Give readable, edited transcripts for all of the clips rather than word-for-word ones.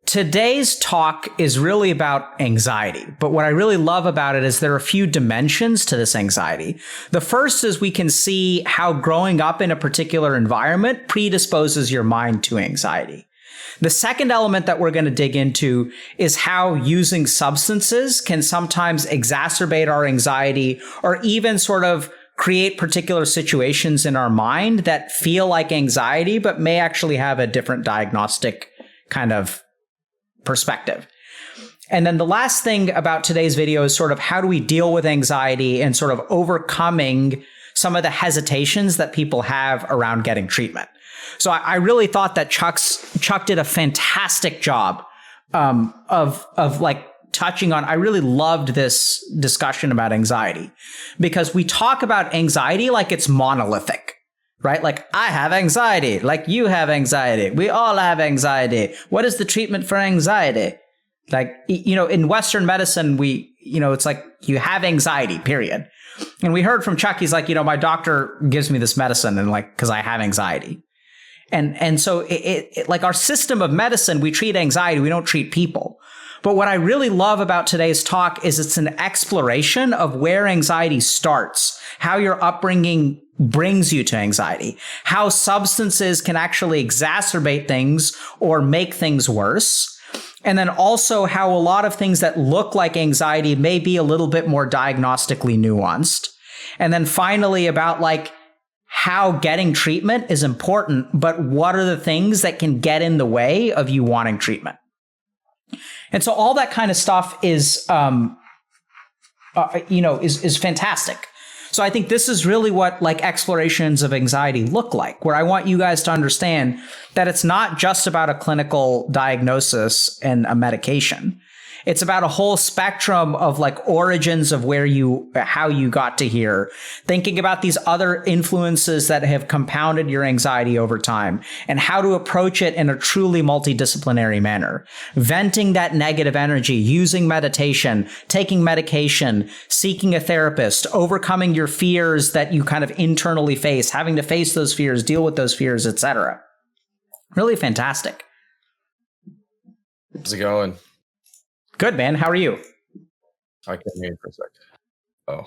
Today's talk is really about anxiety, but what I really love about it is there are a few dimensions to this anxiety. The first is we can see how growing up in a particular environment predisposes your mind to anxiety. The second element that we're going to dig into is how using substances can sometimes exacerbate our anxiety or even sort of create particular situations in our mind that feel like anxiety, but may actually have a different diagnostic kind of perspective. And then the last thing about today's video is sort of how do we deal with anxiety and sort of overcoming some of the hesitations that people have around getting treatment. So I really thought that Chuck did a fantastic job of like touching on. I really loved this discussion about anxiety because we talk about anxiety like it's monolithic. Right? Like, I have anxiety, like you have anxiety. We all have anxiety. What is the treatment for anxiety? Like, in Western medicine, it's like you have anxiety, period. And we heard from Chuck, he's like, my doctor gives me this medicine and like, because I have anxiety. And so it like our system of medicine, we treat anxiety, we don't treat people. But what I really love about today's talk is it's an exploration of where anxiety starts, how your upbringing brings you to anxiety, how substances can actually exacerbate things or make things worse. And then also how a lot of things that look like anxiety may be a little bit more diagnostically nuanced. And then finally about like how getting treatment is important, but what are the things that can get in the way of you wanting treatment? And so all that kind of stuff is fantastic. So I think this is really what like explorations of anxiety look like, where I want you guys to understand that it's not just about a clinical diagnosis and a medication. It's about a whole spectrum of like origins of how you got to here, thinking about these other influences that have compounded your anxiety over time and how to approach it in a truly multidisciplinary manner, venting that negative energy, using meditation, taking medication, seeking a therapist, overcoming your fears that you kind of internally face, having to face those fears, deal with those fears, etc. Really fantastic. How's it going? Good, man. How are you? I can't hear you for a second.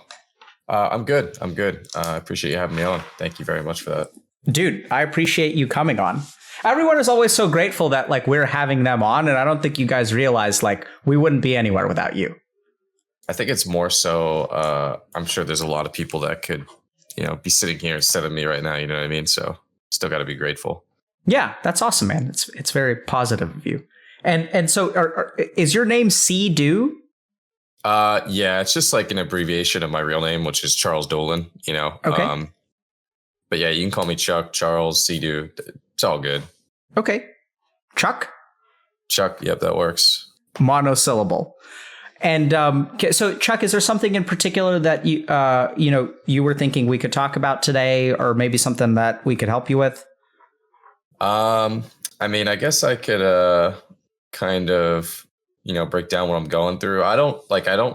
I'm good. I appreciate you having me on. Thank you very much for that. Dude, I appreciate you coming on. Everyone is always so grateful that like we're having them on, and I don't think you guys realize like we wouldn't be anywhere without you. I think it's more so I'm sure there's a lot of people that could, be sitting here instead of me right now, you know what I mean? So still got to be grateful. Yeah, that's awesome, man. It's very positive of you. And so is your name C-Do? Yeah, it's just like an abbreviation of my real name, which is Charles Dolan, Okay. But yeah, you can call me Chuck, Charles, C-Do. It's all good. Okay. Chuck? Chuck, yep, that works. Monosyllable. And so Chuck, is there something in particular that you were thinking we could talk about today, or maybe something that we could help you with? I mean, I guess I could kind of break down what I'm going through. I don't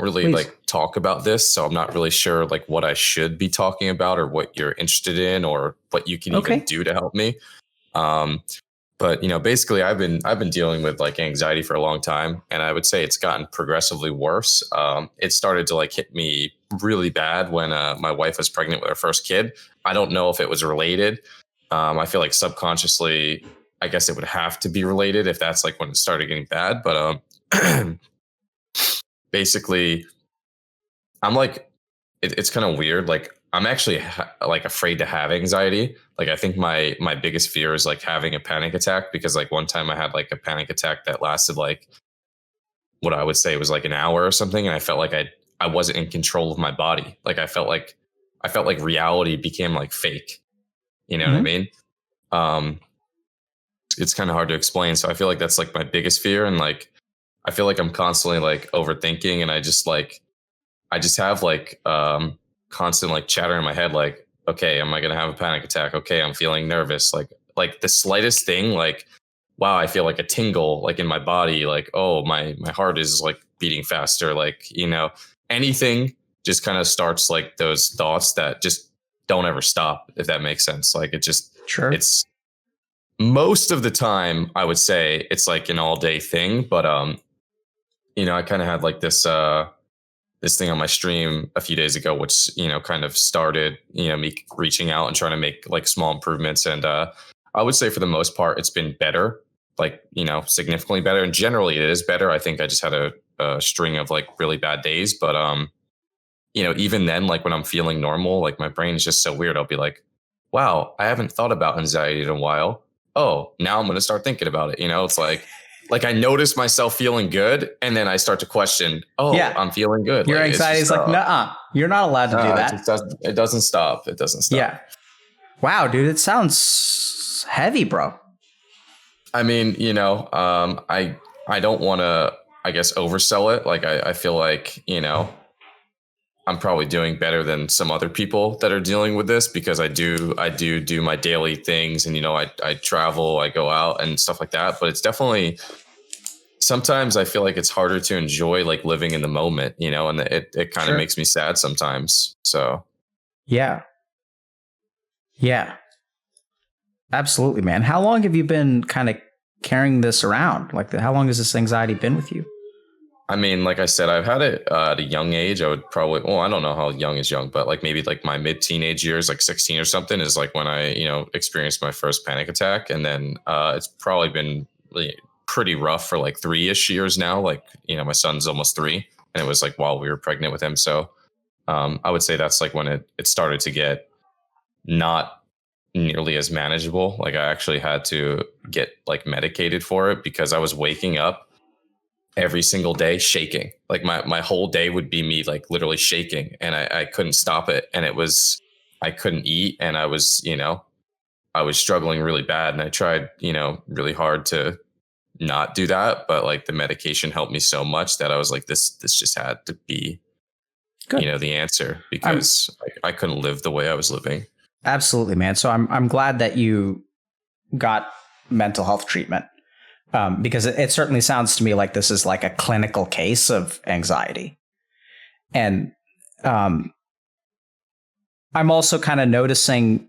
really Please. like talk about this, so I'm not really sure like what I should be talking about or what you're interested in or what you can even do to help me. But basically I've been dealing with like anxiety for a long time, and I would say it's gotten progressively worse. It started to like hit me really bad when my wife was pregnant with her first kid. I don't know if it was related. I feel like subconsciously, I guess it would have to be related if that's like when it started getting bad. But basically, I'm like, it's kind of weird. Like I'm actually like afraid to have anxiety. Like I think my biggest fear is like having a panic attack, because like one time I had like a panic attack that lasted like what I would say was like an hour or something, and I felt like I wasn't in control of my body. Like I felt like reality became like fake. You know what I mean? It's kind of hard to explain. So I feel like that's like my biggest fear. And like, I feel like I'm constantly like overthinking, and I just have like constant like chatter in my head. Like, okay, am I going to have a panic attack? Okay. I'm feeling nervous. Like the slightest thing, like, wow, I feel like a tingle like in my body. Like, oh, my heart is like beating faster. Like, anything just kind of starts like those thoughts that just don't ever stop, if that makes sense. Like it just, Sure. most of the time I would say it's like an all day thing, but I kind of had like this thing on my stream a few days ago, which, kind of started, me reaching out and trying to make like small improvements. And I would say for the most part, it's been better, like, significantly better. And generally it is better. I think I just had a string of like really bad days. But, even then, like when I'm feeling normal, like my brain is just so weird. I'll be like, wow, I haven't thought about anxiety in a while. Oh, now I'm going to start thinking about it. It's like I notice myself feeling good, and then I start to question, I'm feeling good. Your anxiety is like, nuh-uh, you're not allowed to do that. It doesn't stop. It doesn't stop. Yeah. Wow, dude, it sounds heavy, bro. I mean, I don't want to, I guess, oversell it. Like, I feel like, I'm probably doing better than some other people that are dealing with this, because I do my daily things, and, I travel, I go out and stuff like that. But it's definitely, sometimes I feel like it's harder to enjoy like living in the moment, and it kind of makes me sad sometimes. So. Yeah. Yeah. Absolutely, man. How long have you been kind of carrying this around? Like, how long has this anxiety been with you? I mean, like I said, I've had it at a young age. I would probably, I don't know how young is young, but like maybe like my mid-teenage years, like 16 or something, is like when I, experienced my first panic attack. And then it's probably been really pretty rough for like 3-ish years now. Like, my son's almost 3, and it was like while we were pregnant with him. So I would say that's like when it started to get not nearly as manageable. Like I actually had to get like medicated for it, because I was waking up every single day shaking. Like my whole day would be me like literally shaking, and I couldn't stop it. And I couldn't eat, and I was struggling really bad. And I tried, really hard to not do that. But like the medication helped me so much that I was like, this just had to be, Good. The answer, because I couldn't live the way I was living. Absolutely, man. So I'm glad that you got mental health treatment. Because it certainly sounds to me like this is like a clinical case of anxiety. And I'm also kind of noticing.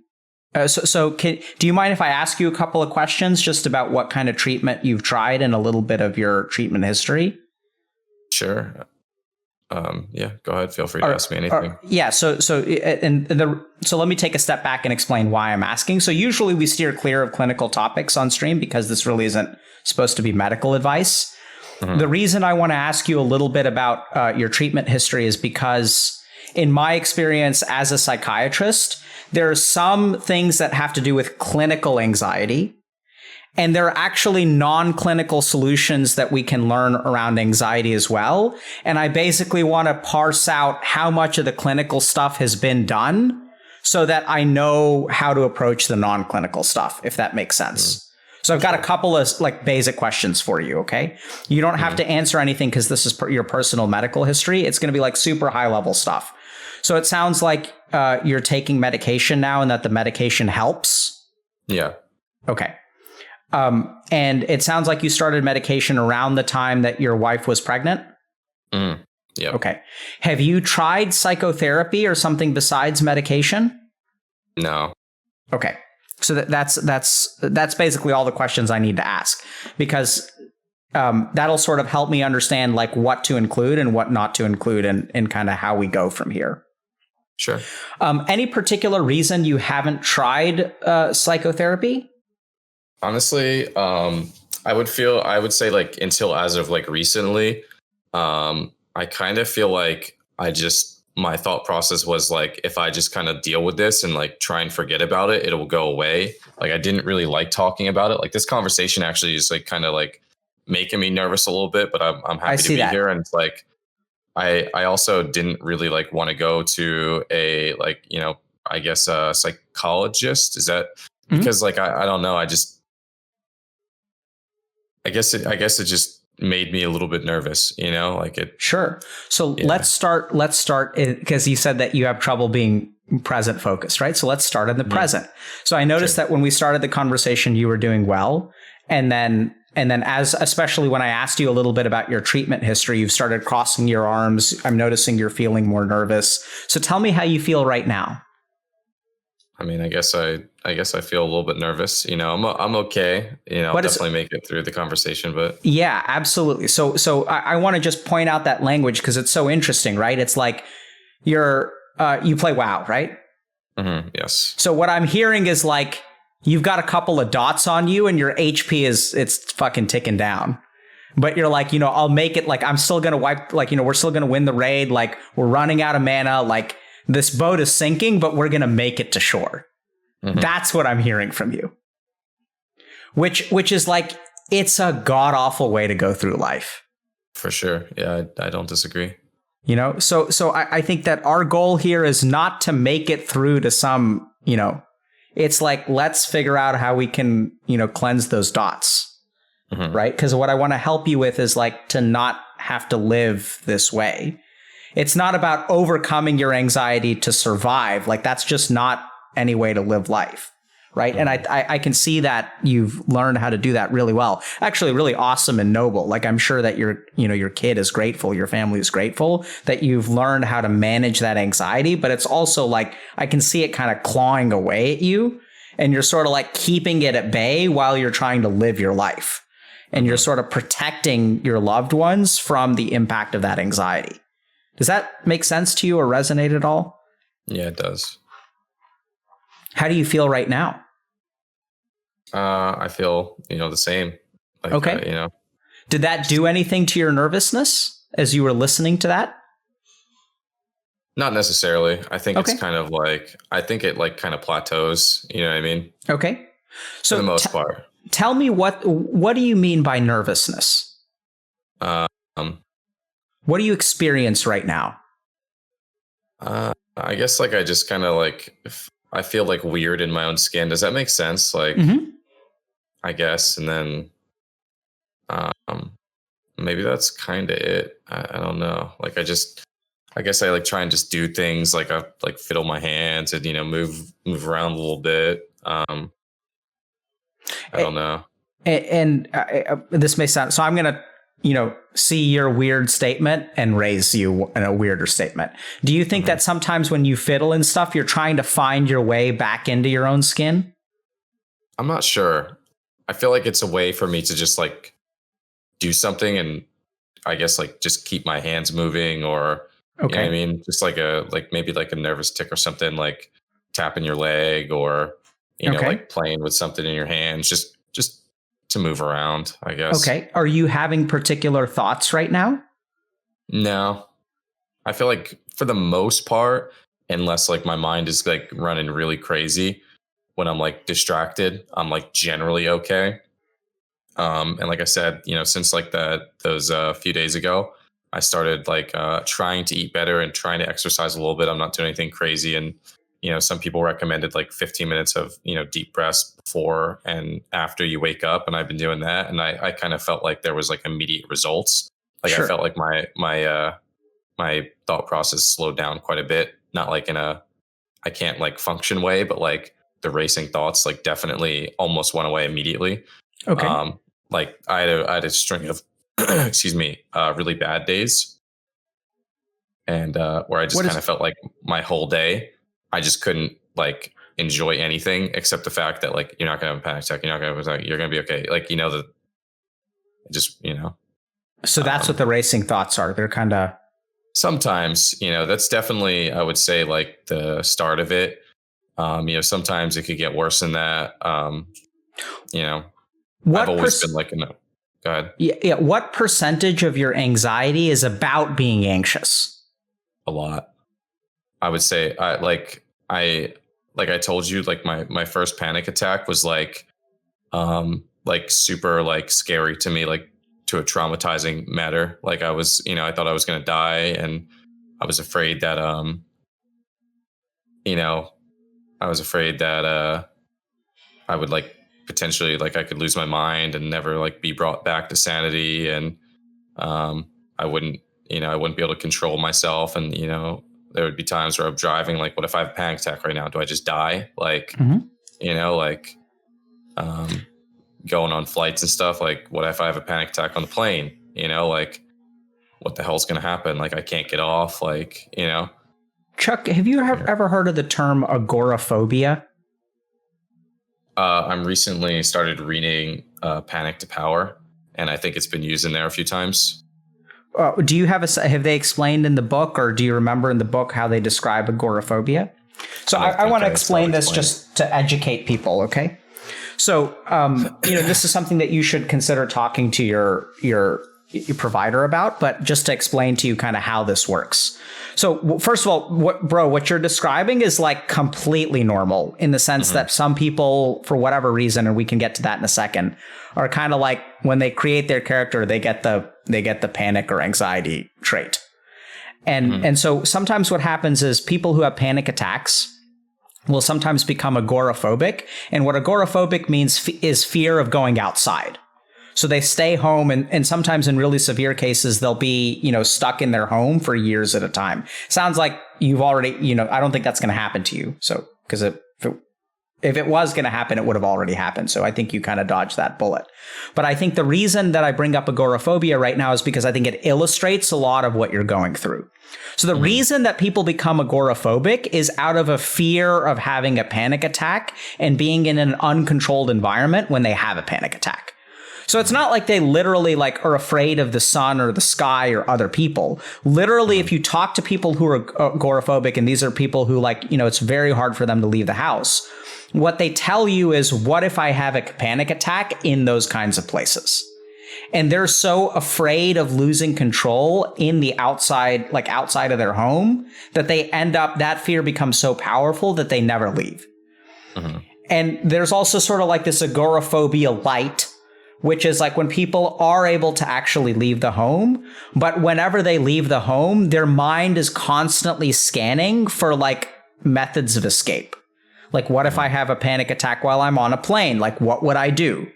Do you mind if I ask you a couple of questions just about what kind of treatment you've tried and a little bit of your treatment history? Sure. Yeah, go ahead. Feel free to ask me anything. Yeah. So let me take a step back and explain why I'm asking. So usually we steer clear of clinical topics on stream, because this really isn't supposed to be medical advice. Mm-hmm. The reason I want to ask you a little bit about your treatment history is because in my experience as a psychiatrist, there are some things that have to do with clinical anxiety. And there are actually non-clinical solutions that we can learn around anxiety as well. And I basically want to parse out how much of the clinical stuff has been done so that I know how to approach the non-clinical stuff, if that makes sense. So I've got a couple of like basic questions for you, okay? You don't have to answer anything because this is your personal medical history. It's going to be like super high level stuff. So it sounds like you're taking medication now and that the medication helps. Yeah. Okay. And it sounds like you started medication around the time that your wife was pregnant. Yeah. Okay. Have you tried psychotherapy or something besides medication? No. Okay. So that's basically all the questions I need to ask, because that'll sort of help me understand like what to include and what not to include and kind of how we go from here. Sure. Any particular reason you haven't tried psychotherapy? Honestly, I would say like until as of like recently, I kind of feel like my thought process was like, if I just kind of deal with this and like try and forget about it, it will go away. Like I didn't really like talking about it. Like this conversation actually is like kind of like making me nervous a little bit, but I'm happy to be here. And it's like, I also didn't really like want to go to a like, I guess a psychologist. Is that because like, I don't know. I guess it just made me a little bit nervous, like it. Sure. So let's start because you said that you have trouble being present focused, right? So let's start in the present. So I noticed that when we started the conversation, you were doing well. And then especially when I asked you a little bit about your treatment history, you've started crossing your arms. I'm noticing you're feeling more nervous. So tell me how you feel right now. I mean, I guess I feel a little bit nervous. I'm okay. I'll But it's definitely make it through the conversation. But yeah, absolutely. So I want to just point out that language because it's so interesting, right? It's like you play WoW, right? Yes. So what I'm hearing is like you've got a couple of dots on you and your HP it's fucking ticking down. But you're like, I'll make it, like I'm still gonna wipe, like, we're still gonna win the raid, like we're running out of mana, like this boat is sinking, but we're gonna make it to shore. That's what I'm hearing from you. Which is like, it's a god awful way to go through life. For sure. Yeah, I don't disagree. So I think that our goal here is not to make it through to some, it's like, let's figure out how we can, cleanse those dots. Right? Because what I want to help you with is like to not have to live this way. It's not about overcoming your anxiety to survive. Like that's just not any way to live life. Right. And I can see that you've learned how to do that really well. Actually, really awesome and noble. Like I'm sure that your kid is grateful. Your family is grateful that you've learned how to manage that anxiety. But it's also like I can see it kind of clawing away at you and you're sort of like keeping it at bay while you're trying to live your life. And you're sort of protecting your loved ones from the impact of that anxiety. Does that make sense to you or resonate at all? Yeah, it does. How do you feel right now? I feel, the same. Like, okay. Did that do anything to your nervousness as you were listening to that? Not necessarily. I think it's kind of like, I think it like kind of plateaus. You know what I mean? Okay. So for the most part. Tell me what do you mean by nervousness? What do you experience right now? I guess like I just kind of like I feel like weird in my own skin. Does that make sense? Like I guess, and then maybe that's kind of it. I don't know. Like I guess I like try and just do things like I like fiddle my hands and move around a little bit. I don't know. And this may sound, so I'm going to, see your weird statement and raise you in a weirder statement. Do you think that sometimes when you fiddle and stuff, you're trying to find your way back into your own skin? I'm not sure. I feel like it's a way for me to just like do something and I guess like just keep my hands moving or, you know what I mean? Just like maybe like a nervous tick or something, like tapping your leg or, like playing with something in your hands, just to move around, I guess. Okay. Are you having particular thoughts right now? No. I feel like for the most part, unless like my mind is like running really crazy, when I'm like distracted, I'm like generally okay. And like I said, since like those few days ago, I started like trying to eat better and trying to exercise a little bit. I'm not doing anything crazy. And some people recommended like 15 minutes of, deep breaths before and after you wake up. And I've been doing that. And I kind of felt like there was like immediate results. Like I felt like my thought process slowed down quite a bit. Not like in a, I can't like function way, but like the racing thoughts like definitely almost went away immediately. Okay. Like I had a string of, excuse me, really bad days. And where I just kind of felt like my whole day, I just couldn't like enjoy anything except the fact that like you're not going to have a panic attack. You're not going to you're going to be okay. Like that just So that's what the racing thoughts are. They're kind of sometimes that's definitely I would say like the start of it. Sometimes it could get worse than that. I've always been like go ahead. Yeah. What percentage of your anxiety is about being anxious? A lot. I would say I told you, like my first panic attack was like super like scary to me, like to a traumatizing matter. Like I was, I thought I was going to die and I was afraid that, I would like potentially like I could lose my mind and never like be brought back to sanity. And I wouldn't be able to control myself. And, there would be times where I'm driving, like, what if I have a panic attack right now? Do I just die? Like, going on flights and stuff. Like, what if I have a panic attack on the plane? Like, what the hell's going to happen? Like, I can't get off. Like, Chuck, have you ever heard of the term agoraphobia? I'm recently started reading Panic to Power, and I think it's been used in there a few times. Do you have they explained in the book, or do you remember in the book how they describe agoraphobia? So I want to explain this just to educate people, okay? So, this is something that you should consider talking to your provider about, but just to explain to you kind of how this works. So first of all, what you're describing is like completely normal in the sense that some people, for whatever reason, and we can get to that in a second, are kind of like when they create their character, they get the panic or anxiety trait. And so sometimes what happens is people who have panic attacks will sometimes become agoraphobic. And what agoraphobic means is fear of going outside. So they stay home, and sometimes in really severe cases, they'll be, stuck in their home for years at a time. Sounds like you've already, I don't think that's going to happen to you. So, because if it was going to happen, it would have already happened. So I think you kind of dodged that bullet. But I think the reason that I bring up agoraphobia right now is because I think it illustrates a lot of what you're going through. So the reason that people become agoraphobic is out of a fear of having a panic attack and being in an uncontrolled environment when they have a panic attack. So it's not like they literally are afraid of the sun or the sky or other people. Literally, if you talk to people who are agoraphobic, and these are people who it's very hard for them to leave the house, what they tell you is, what if I have a panic attack in those kinds of places? And they're so afraid of losing control in the outside, outside of their home, that they end up, that fear becomes so powerful that they never leave. And there's also sort of this agoraphobia light, which is when people are able to actually leave the home, but whenever they leave the home, their mind is constantly scanning for methods of escape. What if I have a panic attack while I'm on a plane? What would I do?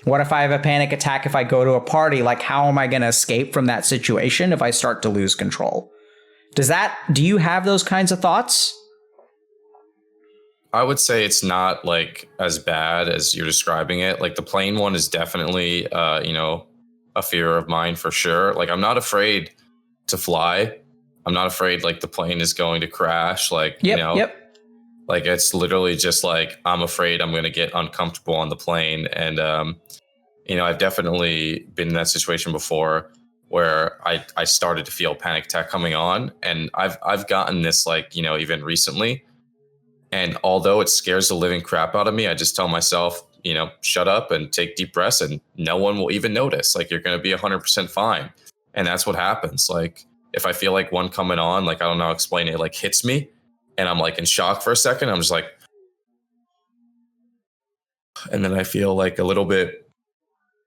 What if I have a panic attack if I go to a party? How am I going to escape from that situation if I start to lose control? Do you have those kinds of thoughts? I would say it's not as bad as you're describing it. The plane one is definitely, a fear of mine for sure. I'm not afraid to fly. I'm not afraid the plane is going to crash. Yep. It's literally just I'm afraid I'm going to get uncomfortable on the plane. And, I've definitely been in that situation before where I started to feel a panic attack coming on. And I've gotten this even recently. And although it scares the living crap out of me, I just tell myself, shut up and take deep breaths, and no one will even notice. You're going to be 100% fine. And that's what happens. If I feel one coming on, I don't know how to explain it, hits me, and I'm in shock for a second. I'm just and then I feel a little bit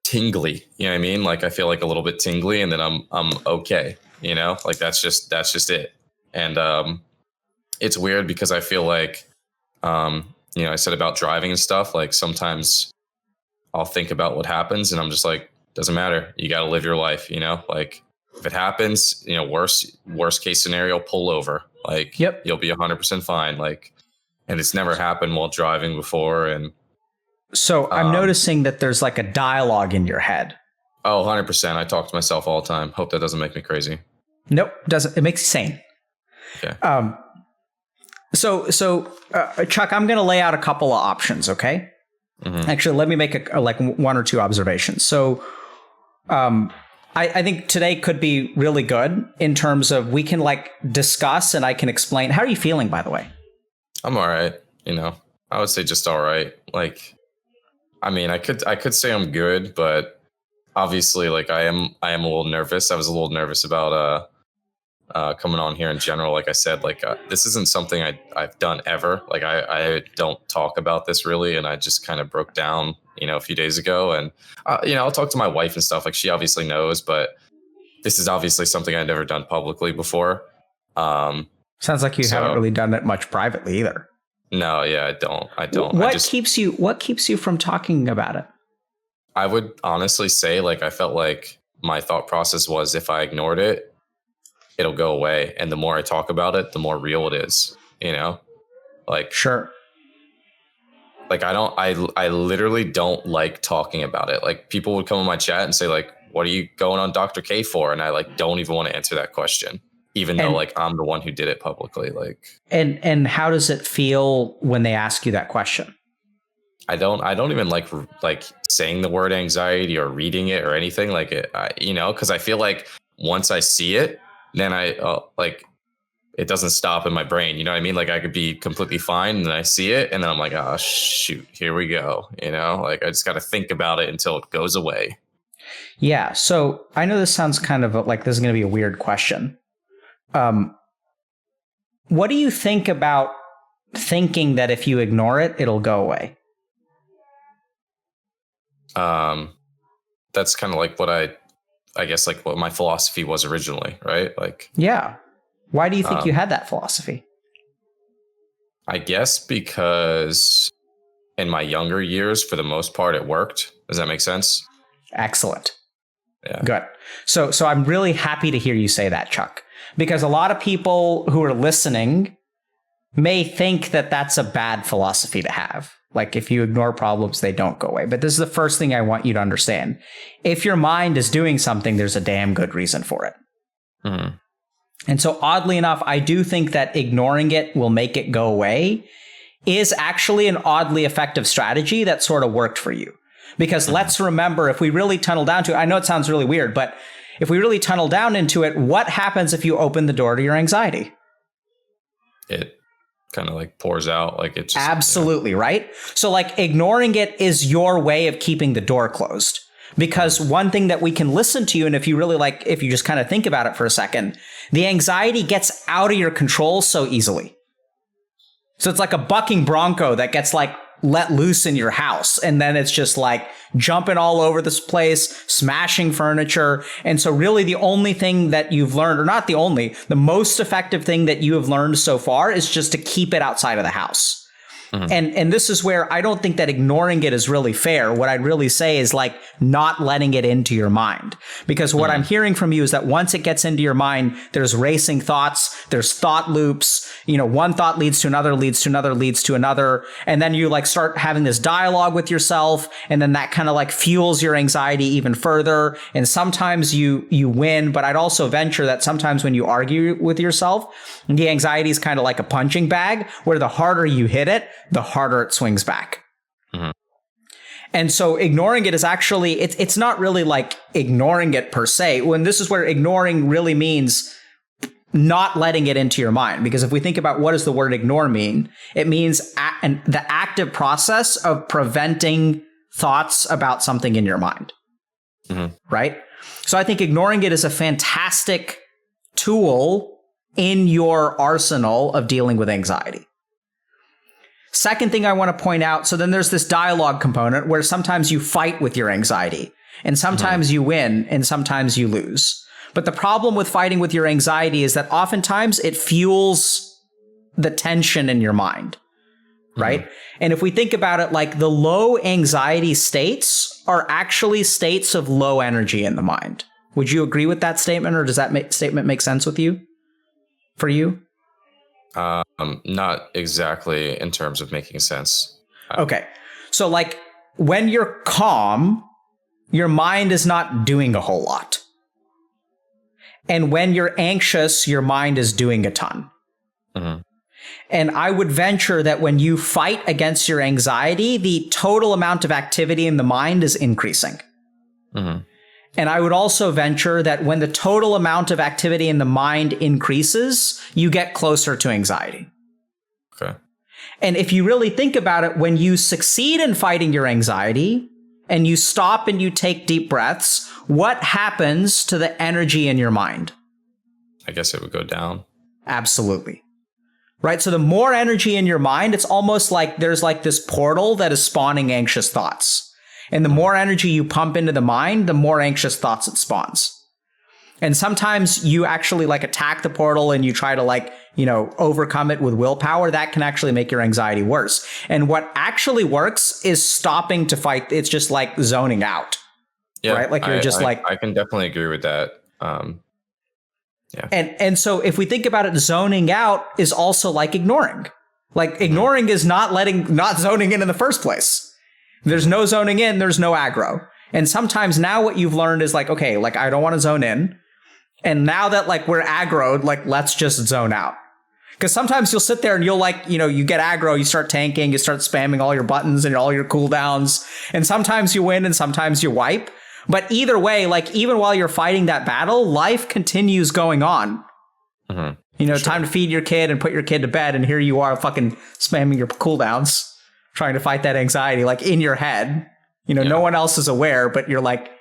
tingly. You know what I mean? I feel a little bit tingly, and then I'm okay. That's just it. And it's weird because I feel I said about driving and stuff, sometimes I'll think about what happens and I'm just doesn't matter. You got to live your life, if it happens, worst case scenario, pull over. Yep. You'll be 100% fine. And it's never happened while driving before. And so I'm noticing that there's a dialogue in your head. Oh, 100%. I talk to myself all the time. Hope that doesn't make me crazy. Nope. Doesn't. It makes you sane. Okay. So Chuck, I'm going to lay out a couple of options, okay? Actually, let me make one or two observations. So I think today could be really good in terms of we can discuss and I can explain. How are you feeling, by the way? I'm all right. I would say just all right. I could say I'm good, but obviously I am a little nervous. I was a little nervous about coming on here in general. Like I said, this isn't something I've done ever. I don't talk about this really. And I just kind of broke down, a few days ago, and, I'll talk to my wife and stuff. She obviously knows, but this is obviously something I've never done publicly before. Sounds like you haven't really done it much privately either. No, yeah, I don't. What keeps you from talking about it? I would honestly say I felt my thought process was if I ignored it, it'll go away. And the more I talk about it, the more real it is, Sure. I literally don't like talking about it. People would come on my chat and say what are you going on Dr. K for? And I don't even want to answer that question. even though like I'm the one who did it publicly. Like, and how does it feel when they ask you that question? I don't even like saying the word anxiety or reading it or anything like it, because I feel like once I see it, then I like it doesn't stop in my brain. You know what I mean? Like I could be completely fine and then I see it and then I'm like, oh shoot, here we go. Like I just got to think about it until it goes away. Yeah. So I know this sounds kind of like this is going to be a weird question. What do you think about thinking that if you ignore it, it'll go away? That's kind of like what I guess like what my philosophy was originally, right? Like, yeah. Why do you think you had that philosophy? I guess because in my younger years, for the most part, it worked. Does that make sense? Excellent. Yeah. Good. So I'm really happy to hear you say that, Chuck, because a lot of people who are listening may think that that's a bad philosophy to have. Like if you ignore problems, they don't go away. But this is the first thing I want you to understand. If your mind is doing something, there's a damn good reason for it. Mm-hmm. And so oddly enough, I do think that ignoring it will make it go away is actually an oddly effective strategy that sort of worked for you. Because let's remember, if we really tunnel down to it, I know it sounds really weird, but if we really tunnel down into it, what happens if you open the door to your anxiety? It kind of like pours out, like it's just, absolutely, right? So like ignoring it is your way of keeping the door closed. Because one thing that we can listen to, and if you really like, if you just kind of think about it for a second, the anxiety gets out of your control so easily. So it's like a bucking bronco that gets like let loose in your house. And then it's just like jumping all over this place, smashing furniture. And so really the only thing that you've learned, or not the only, the most effective thing that you have learned so far is just to keep it outside of the house. Mm-hmm. And this is where I don't think that ignoring it is really fair. What I'd really say is like not letting it into your mind. Because what I'm hearing from you is that once it gets into your mind, there's racing thoughts, there's thought loops, one thought leads to another, leads to another, leads to another. And then you like start having this dialogue with yourself. And then that kind of like fuels your anxiety even further. And sometimes you win, but I'd also venture that sometimes when you argue with yourself, the anxiety is kind of like a punching bag where the harder you hit it, the harder it swings back. Mm-hmm. And so ignoring it is actually, it's not really like ignoring it per se. When this is where ignoring really means not letting it into your mind. Because if we think about what does the word ignore mean, it means the active process of preventing thoughts about something in your mind. Mm-hmm. Right? So I think ignoring it is a fantastic tool in your arsenal of dealing with anxiety. Second thing I want to point out, so then there's this dialogue component where sometimes you fight with your anxiety and sometimes you win and sometimes you lose. But the problem with fighting with your anxiety is that oftentimes it fuels the tension in your mind, right? And if we think about it, like the low anxiety states are actually states of low energy in the mind. Would you agree with that statement, or does that statement make sense with you? For you? Not exactly in terms of making sense. Okay. So like when you're calm, your mind is not doing a whole lot. And when you're anxious, your mind is doing a ton. Mm-hmm. And I would venture that when you fight against your anxiety, the total amount of activity in the mind is increasing. Mm-hmm. And I would also venture that when the total amount of activity in the mind increases, you get closer to anxiety. Okay. And if you really think about it, when you succeed in fighting your anxiety and you stop and you take deep breaths, what happens to the energy in your mind? I guess it would go down. Absolutely. Right? So the more energy in your mind, it's almost like there's like this portal that is spawning anxious thoughts. And the more energy you pump into the mind, the more anxious thoughts it spawns. And sometimes you actually like attack the portal and you try to like, overcome it with willpower. That can actually make your anxiety worse. And what actually works is stopping to fight. It's just like zoning out. Yeah, right? Like you're I can definitely agree with that. Yeah. And so if we think about it, zoning out is also like ignoring. Like ignoring is not zoning in the first place. There's no zoning in, there's no aggro. And sometimes now what you've learned is like, okay, like I don't want to zone in. And now that like we're aggroed, like let's just zone out. Because sometimes you'll sit there and you'll like, you get aggro, you start tanking, you start spamming all your buttons and all your cooldowns. And sometimes you win and sometimes you wipe. But either way, like even while you're fighting that battle, life continues going on. Mm-hmm. Time to feed your kid and put your kid to bed. And here you are fucking spamming your cooldowns, trying to fight that anxiety like in your head. No one else is aware, but you're like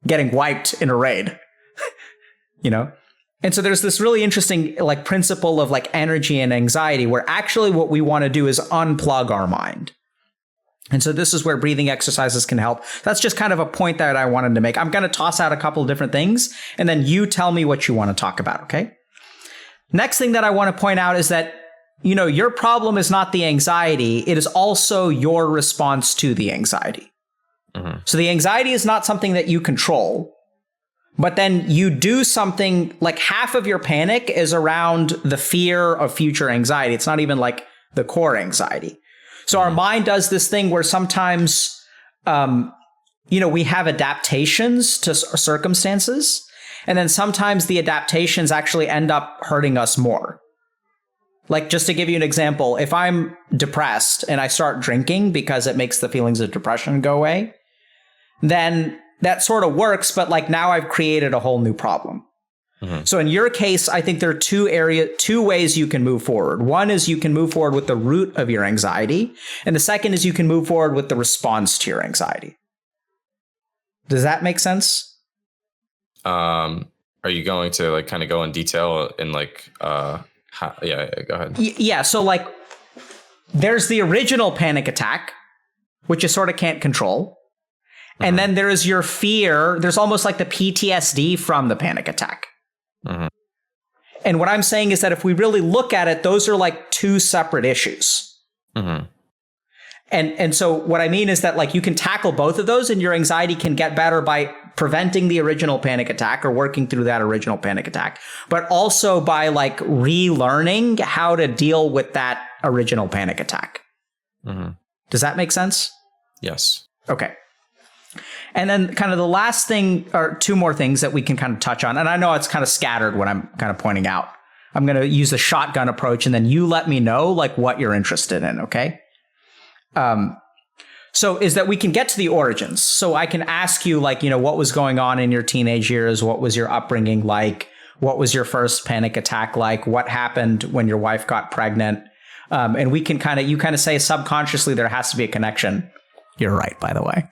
getting wiped in a raid. And so there's this really interesting like principle of like energy and anxiety where actually what we want to do is unplug our mind. And so this is where breathing exercises can help. That's just kind of a point that I wanted to make. I'm going to toss out a couple of different things and then you tell me what you want to talk about. Okay. Next thing that I want to point out is that, your problem is not the anxiety. It is also your response to the anxiety. Mm-hmm. So the anxiety is not something that you control. But then you do something like half of your panic is around the fear of future anxiety. It's not even like the core anxiety. So our mind does this thing where sometimes, we have adaptations to circumstances. And then sometimes the adaptations actually end up hurting us more. Like just to give you an example, if I'm depressed and I start drinking because it makes the feelings of depression go away, then that sort of works, but like now I've created a whole new problem. Mm-hmm. So in your case, I think there are two ways you can move forward. One is you can move forward with the root of your anxiety. And the second is you can move forward with the response to your anxiety. Does that make sense? Are you going to like kind of go in detail in like, go ahead. Yeah. So like there's the original panic attack, which you sort of can't control. And then there's your fear. There's almost like the PTSD from the panic attack. Mm-hmm. And what I'm saying is that if we really look at it, those are like two separate issues. Mm-hmm. And so what I mean is that like you can tackle both of those and your anxiety can get better by preventing the original panic attack or working through that original panic attack, but also by like relearning how to deal with that original panic attack. Mm-hmm. Does that make sense? Yes. Okay. And then kind of the last thing or two more things that we can kind of touch on. And I know it's kind of scattered what I'm kind of pointing out. I'm going to use the shotgun approach and then you let me know like what you're interested in. Okay. So is that we can get to the origins. So I can ask you like, what was going on in your teenage years? What was your upbringing like? What was your first panic attack like? What happened when your wife got pregnant? And we can you kind of say subconsciously there has to be a connection. You're right, by the way.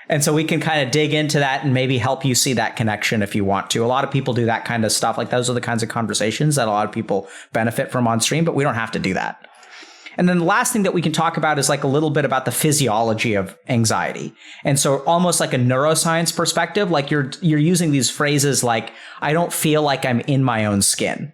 And so we can kind of dig into that and maybe help you see that connection if you want to. A lot of people do that kind of stuff. Like those are the kinds of conversations that a lot of people benefit from on stream, but we don't have to do that. And then the last thing that we can talk about is like a little bit about the physiology of anxiety. And so almost like a neuroscience perspective, like you're using these phrases like, I don't feel like I'm in my own skin.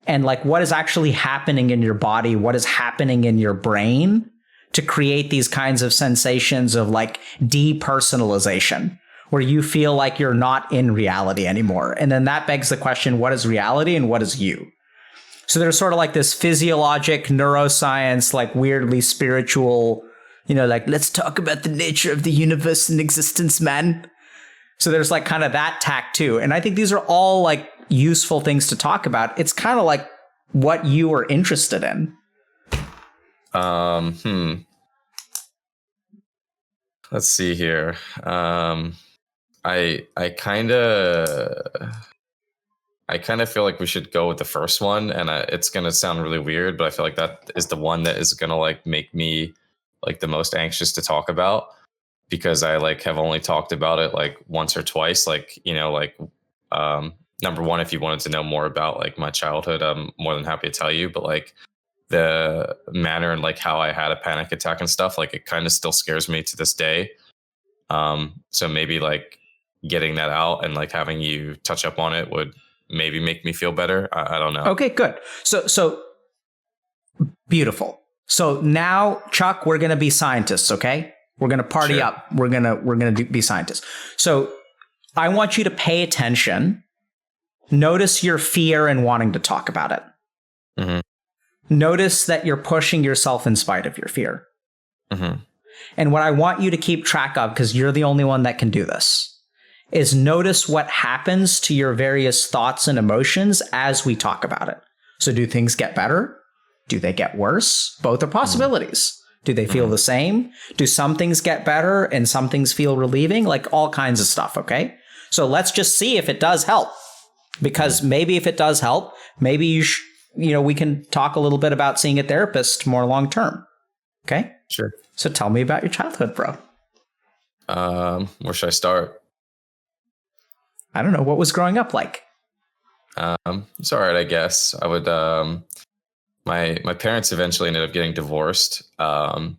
And like what is actually happening in your body? What is happening in your brain to create these kinds of sensations of like depersonalization, where you feel like you're not in reality anymore. And then that begs the question, what is reality and what is you? So there's sort of like this physiologic neuroscience, like weirdly spiritual, like let's talk about the nature of the universe and existence, man. So there's like kind of that tack too. And I think these are all like useful things to talk about. It's kind of like what you are interested in. Let's see here. I kind of feel like we should go with the first one, and it's gonna sound really weird, but I feel like that is the one that is gonna like make me like the most anxious to talk about, because I like have only talked about it like once or twice. Like number one, if you wanted to know more about like my childhood, I'm more than happy to tell you. But like the manner and like how I had a panic attack and stuff, like it kind of still scares me to this day. So maybe like getting that out and like having you touch up on it would maybe make me feel better. I don't know. Okay, good. So beautiful. So now, Chuck, we're going to be scientists. Okay. We're going to party Sure. up. We're going to be scientists. So I want you to pay attention. Notice your fear and wanting to talk about it. Mm-hmm. Notice that you're pushing yourself in spite of your fear. Mm-hmm. And what I want you to keep track of, because you're the only one that can do this, is notice what happens to your various thoughts and emotions as we talk about it. So do things get better? Do they get worse? Both are possibilities. Do they feel the same? Do some things get better and some things feel relieving? Like all kinds of stuff, okay? So let's just see if it does help. Because maybe if it does help, maybe we can talk a little bit about seeing a therapist more long term. Okay? Sure. So tell me about your childhood, bro. Where should I start? I don't know. What was growing up like? It's all right, I guess. I would. My parents eventually ended up getting divorced. So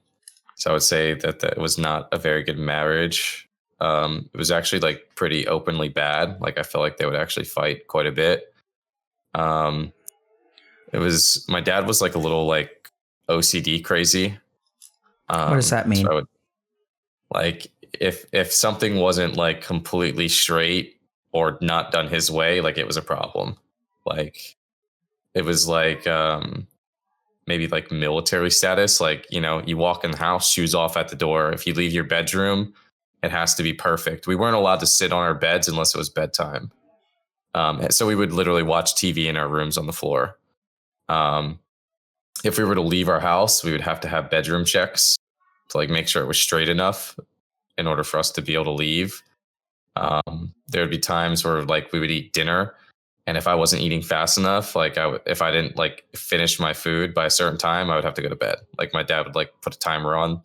I would say that it was not a very good marriage. It was actually like pretty openly bad. Like I felt like they would actually fight quite a bit. It was my dad was like a little like OCD crazy. What does that mean? So I would, like if something wasn't like completely straight or not done his way, like it was a problem. Like it was like maybe like military status. Like, you walk in the house, shoes off at the door. If you leave your bedroom, it has to be perfect. We weren't allowed to sit on our beds unless it was bedtime. So we would literally watch TV in our rooms on the floor. If we were to leave our house, we would have to have bedroom checks to like make sure it was straight enough in order for us to be able to leave. There would be times where like we would eat dinner, and if I wasn't eating fast enough, like if I didn't like finish my food by a certain time, I would have to go to bed. Like my dad would like put a timer on.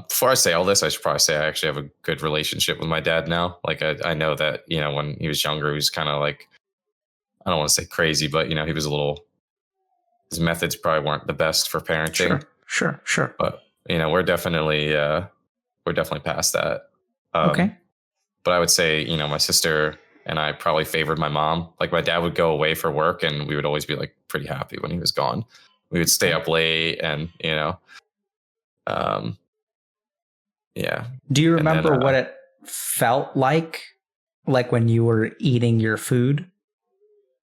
Before I say all this, I should probably say I actually have a good relationship with my dad now. Like I know that, when he was younger, he was kind of like, I don't want to say crazy, but he was his methods probably weren't the best for parenting. Sure. But we're definitely past that. Okay. But I would say, my sister and I probably favored my mom. Like my dad would go away for work and we would always be like pretty happy when he was gone. We would stay up late and, yeah. Do you remember what it felt like when you were eating your food?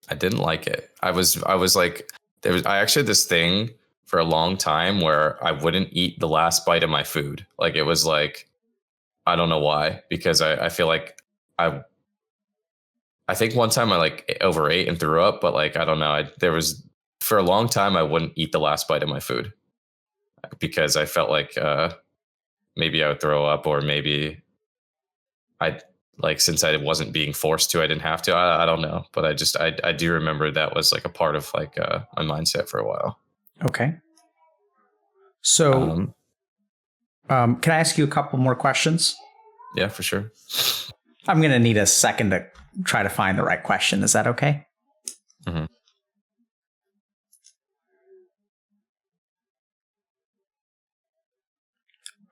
I didn't like it. I was like, I actually had this thing for a long time where I wouldn't eat the last bite of my food. Like it was like, I don't know why, because I feel like I think one time I like overate and threw up, but like, I don't know. For a long time, I wouldn't eat the last bite of my food because I felt like, maybe I would throw up, or maybe since I wasn't being forced to, I didn't have to. I don't know, but I do remember that was like a part of like my mindset for a while. Okay. So, can I ask you a couple more questions? Yeah, for sure. I'm going to need a second to try to find the right question. Is that okay? Mm-hmm.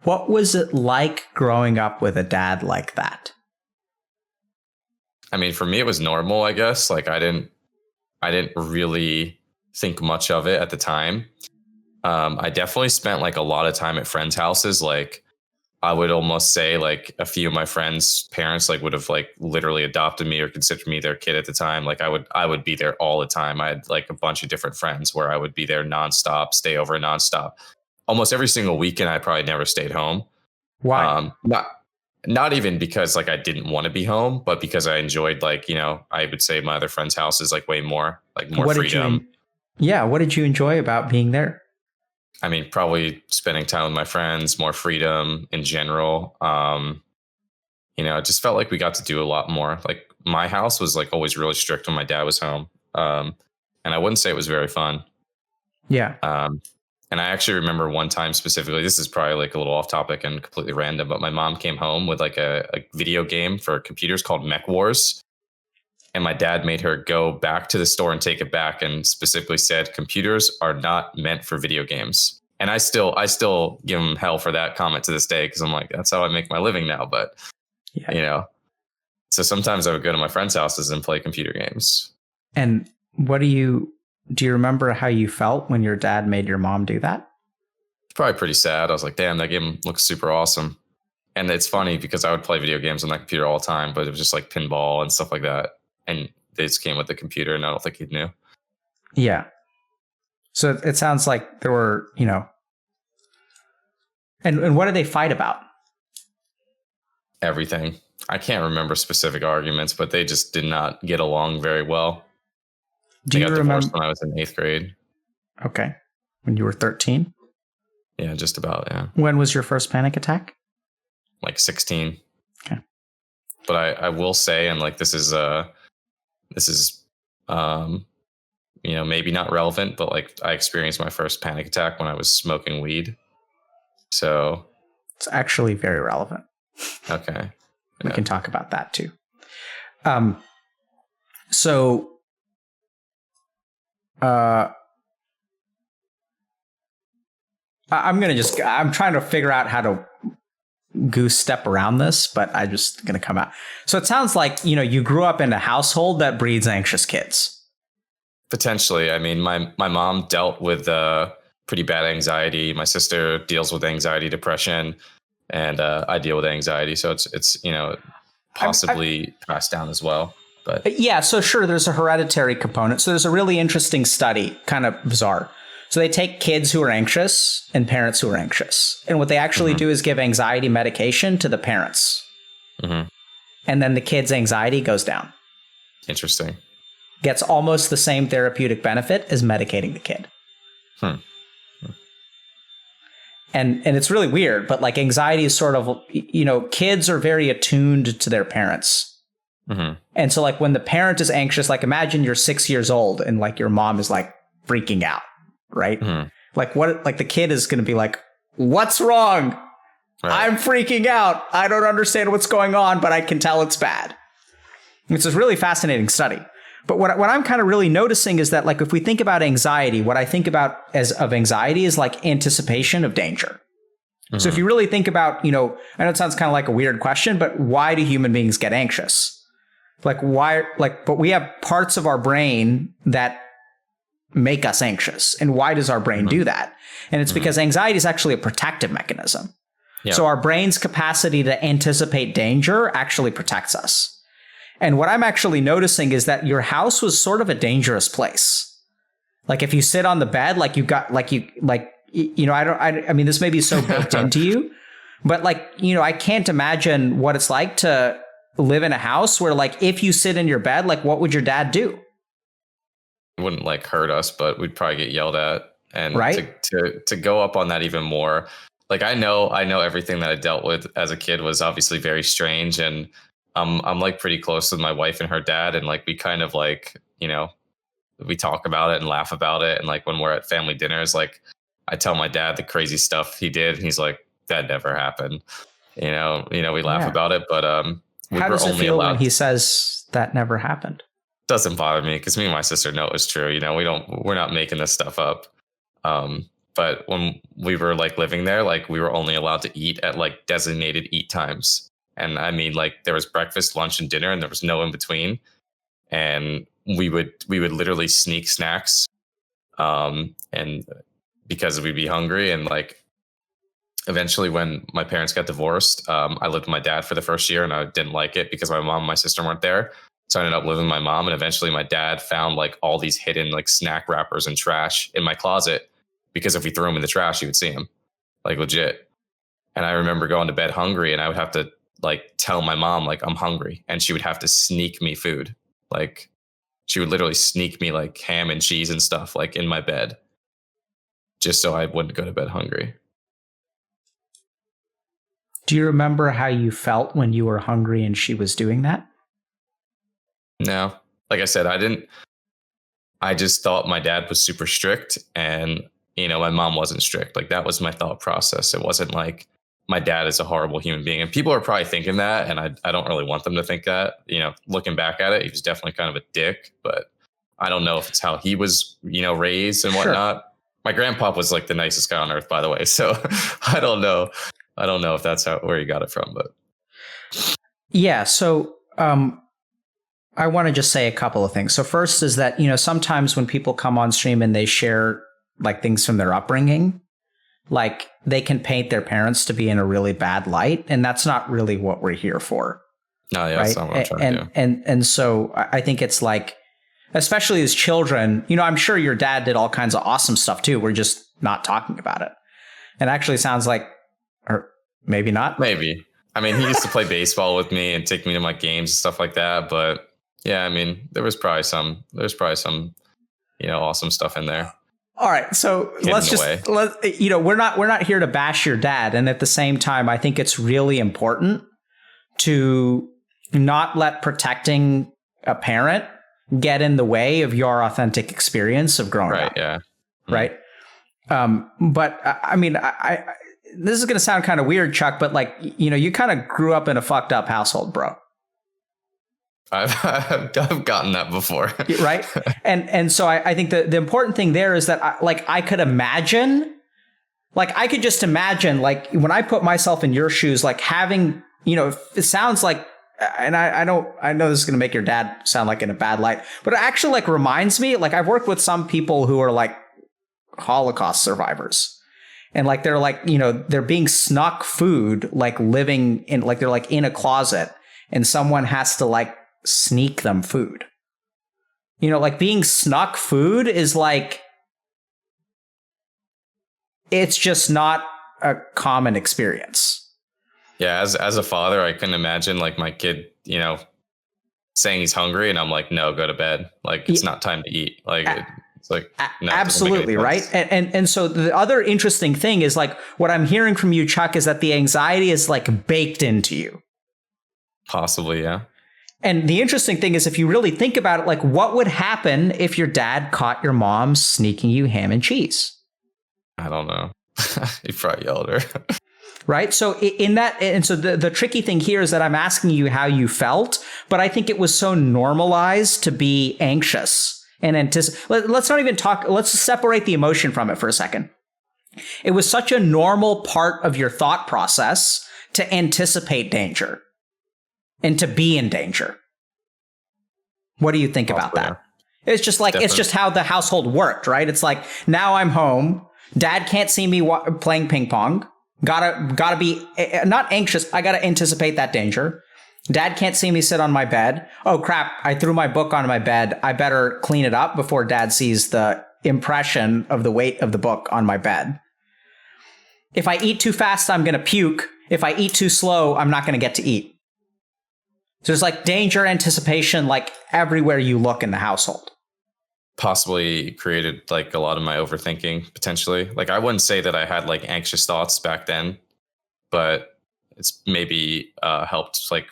What was it like growing up with a dad like that? I mean, for me, it was normal, I guess. Like I didn't really think much of it at the time. I definitely spent like a lot of time at friends' houses. Like I would almost say like a few of my friends' parents like would have like literally adopted me or considered me their kid at the time. Like I would be there all the time. I had like a bunch of different friends where I would be there nonstop, stay over nonstop. Almost every single weekend, I probably never stayed home. Why? Not even because like I didn't want to be home, but because I enjoyed like, I would say my other friends' houses like way more, like more freedom. What did you enjoy about being there? I mean, probably spending time with my friends, more freedom in general. It just felt like we got to do a lot more. Like my house was like always really strict when my dad was home. And I wouldn't say it was very fun. Yeah. And I actually remember one time specifically, this is probably like a little off topic and completely random, but my mom came home with like a video game for computers called Mech Wars. And my dad made her go back to the store and take it back and specifically said, computers are not meant for video games. And I still give him hell for that comment to this day, because I'm like, that's how I make my living now. But, so sometimes I would go to my friends' houses and play computer games. And do you remember how you felt when your dad made your mom do that? It's probably pretty sad. I was like, damn, that game looks super awesome. And it's funny because I would play video games on that computer all the time, but it was just like pinball and stuff like that. And they just came with the computer, and I don't think he knew. Yeah. So it sounds like there were, and what did they fight about? Everything. I can't remember specific arguments, but they just did not get along very well. Do you got remember divorced when I was in 8th grade? Okay. When you were 13? Yeah, just about, yeah. When was your first panic attack? Like 16. Okay. But I will say, and like this is maybe not relevant, but like I experienced my first panic attack when I was smoking weed. So it's actually very relevant. Okay. We can talk about that too. I'm trying to figure out how to goose step around this, but I'm just going to come out. So it sounds like, you grew up in a household that breeds anxious kids. Potentially. I mean, my mom dealt with pretty bad anxiety. My sister deals with anxiety, depression, and I deal with anxiety. So it's possibly passed down as well. But yeah, so sure, there's a hereditary component. So there's a really interesting study, kind of bizarre. So they take kids who are anxious and parents who are anxious. And what they actually do is give anxiety medication to the parents. Mm-hmm. And then the kid's anxiety goes down. Interesting. Gets almost the same therapeutic benefit as medicating the kid. And it's really weird, but like anxiety is sort of, kids are very attuned to their parents. Mm-hmm. And so like when the parent is anxious, like imagine you're 6 years old and like your mom is like freaking out, right? Mm-hmm. Like the kid is going to be like, what's wrong? Right. I'm freaking out. I don't understand what's going on, but I can tell it's bad. It's a really fascinating study. But what I'm kind of really noticing is that like if we think about anxiety, what I think about of anxiety is like anticipation of danger. Mm-hmm. So if you really think about, I know it sounds kind of like a weird question, but why do human beings get anxious? But we have parts of our brain that make us anxious. And why does our brain do that? And it's because anxiety is actually a protective mechanism. Yep. So our brain's capacity to anticipate danger actually protects us. And what I'm actually noticing is that your house was sort of a dangerous place. Like if you sit on the bed, I mean, this may be so built into you, but I can't imagine what it's like to live in a house where like, if you sit in your bed, like what would your dad do? It wouldn't like hurt us, but we'd probably get yelled at. And right? to go up on that even more, like I know everything that I dealt with as a kid was obviously very strange. And I'm like pretty close with my wife and her dad. And like, we kind of like, we talk about it and laugh about it. And like when we're at family dinners, like I tell my dad the crazy stuff he did. And he's like, that never happened. We laugh about it, but how does it feel when he says that never happened? Doesn't bother me because me and my sister know it's true. We're not making this stuff up. But when we were like living there, like we were only allowed to eat at like designated eat times. And I mean, like there was breakfast, lunch, and dinner, and there was no in between. And we would literally sneak snacks, and because we'd be hungry. And like eventually, when my parents got divorced, I lived with my dad for the first year, and I didn't like it because my mom and my sister weren't there. So I ended up living with my mom, and eventually my dad found like all these hidden like snack wrappers and trash in my closet because if we threw them in the trash, you would see them, like legit. And I remember going to bed hungry, and I would have to like tell my mom like I'm hungry, and she would have to sneak me food. Like she would literally sneak me like ham and cheese and stuff like in my bed, just so I wouldn't go to bed hungry. Do you remember how you felt when you were hungry and she was doing that? No, like I said, I didn't. I just thought my dad was super strict, and my mom wasn't strict. Like that was my thought process. It wasn't like my dad is a horrible human being, and people are probably thinking that, and I don't really want them to think that. Looking back at it, he was definitely kind of a dick, but I don't know if it's how he was, raised and whatnot. Sure. My grandpa was like the nicest guy on earth, by the way. So I don't know. I don't know if that's where he got it from, but yeah. So I want to just say a couple of things. So first is that, sometimes when people come on stream and they share like things from their upbringing, like they can paint their parents to be in a really bad light. And that's not really what we're here for. No, yeah, that's not what I'm trying to do. And so I think it's like, especially as children, I'm sure your dad did all kinds of awesome stuff too. We're just not talking about it. And actually sounds like, or maybe not. Maybe. I mean, he used to play baseball with me and take me to my games and stuff like that. But yeah, I mean, there's probably some, awesome stuff in there. All right, so we're not here to bash your dad, and at the same time, I think it's really important to not let protecting a parent get in the way of your authentic experience of growing up. Yeah. Right. But I mean, I this is going to sound kind of weird, Chuck, but like, you kind of grew up in a fucked up household, bro. I've gotten that before. Right. And so I think the important thing there is that I could imagine, I could just imagine, like, when I put myself in your shoes, like having, it sounds like, and I know this is going to make your dad sound like in a bad light, but it actually like reminds me, like, I've worked with some people who are like Holocaust survivors. And like, they're like, they're being snuck food, like living in, like, they're like in a closet and someone has to like sneak them food. Like being snuck food is like, it's just not a common experience. Yeah. As a father, I couldn't imagine like my kid, saying he's hungry and I'm like, no, go to bed. Like, it's not time to eat. Like, it's like, no, absolutely. Right. And so the other interesting thing is like, what I'm hearing from you, Chuck, is that the anxiety is like baked into you. Possibly. Yeah. And the interesting thing is, if you really think about it, like, what would happen if your dad caught your mom sneaking you ham and cheese? I don't know. He probably yelled at her. Right. So the tricky thing here is that I'm asking you how you felt, but I think it was so normalized to be anxious and let's not even talk. Let's separate the emotion from it for a second. It was such a normal part of your thought process to anticipate danger and to be in danger. What do you think about that? It's just like, it's just how the household worked, right? It's like, now I'm home. Dad can't see me playing ping pong. Gotta be not anxious. I gotta anticipate that danger. Dad can't see me sit on my bed. Oh crap, I threw my book on my bed. I better clean it up before Dad sees the impression of the weight of the book on my bed. If I eat too fast, I'm gonna puke. If I eat too slow, I'm not gonna get to eat. So there's like danger anticipation like everywhere you look in the household. Possibly created like a lot of my overthinking potentially. Like, I wouldn't say that I had like anxious thoughts back then, but it's maybe helped like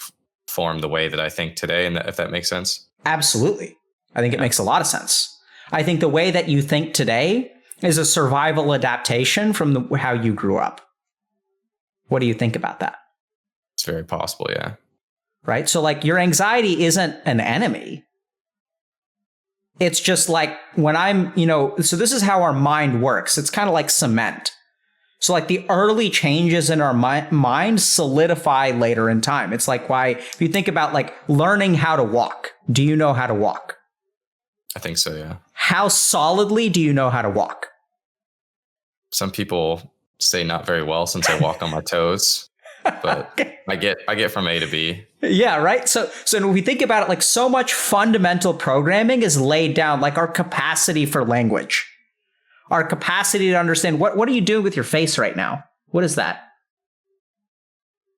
form the way that I think today. And if that makes sense. Absolutely. I think it makes a lot of sense. I think the way that you think today is a survival adaptation from how you grew up. What do you think about that? It's very possible. Yeah. Right. So like, your anxiety isn't an enemy. It's just like when I'm, so this is how our mind works. It's kind of like cement. So like the early changes in our mind solidify later in time. It's like why, if you think about like learning how to walk, do you know how to walk? I think so, yeah. How solidly do you know how to walk? Some people say not very well since I walk on my toes. But okay. I get from A to B. Yeah, right. So when we think about it, like so much fundamental programming is laid down, like our capacity for language, our capacity to understand. What are you doing with your face right now? What is that?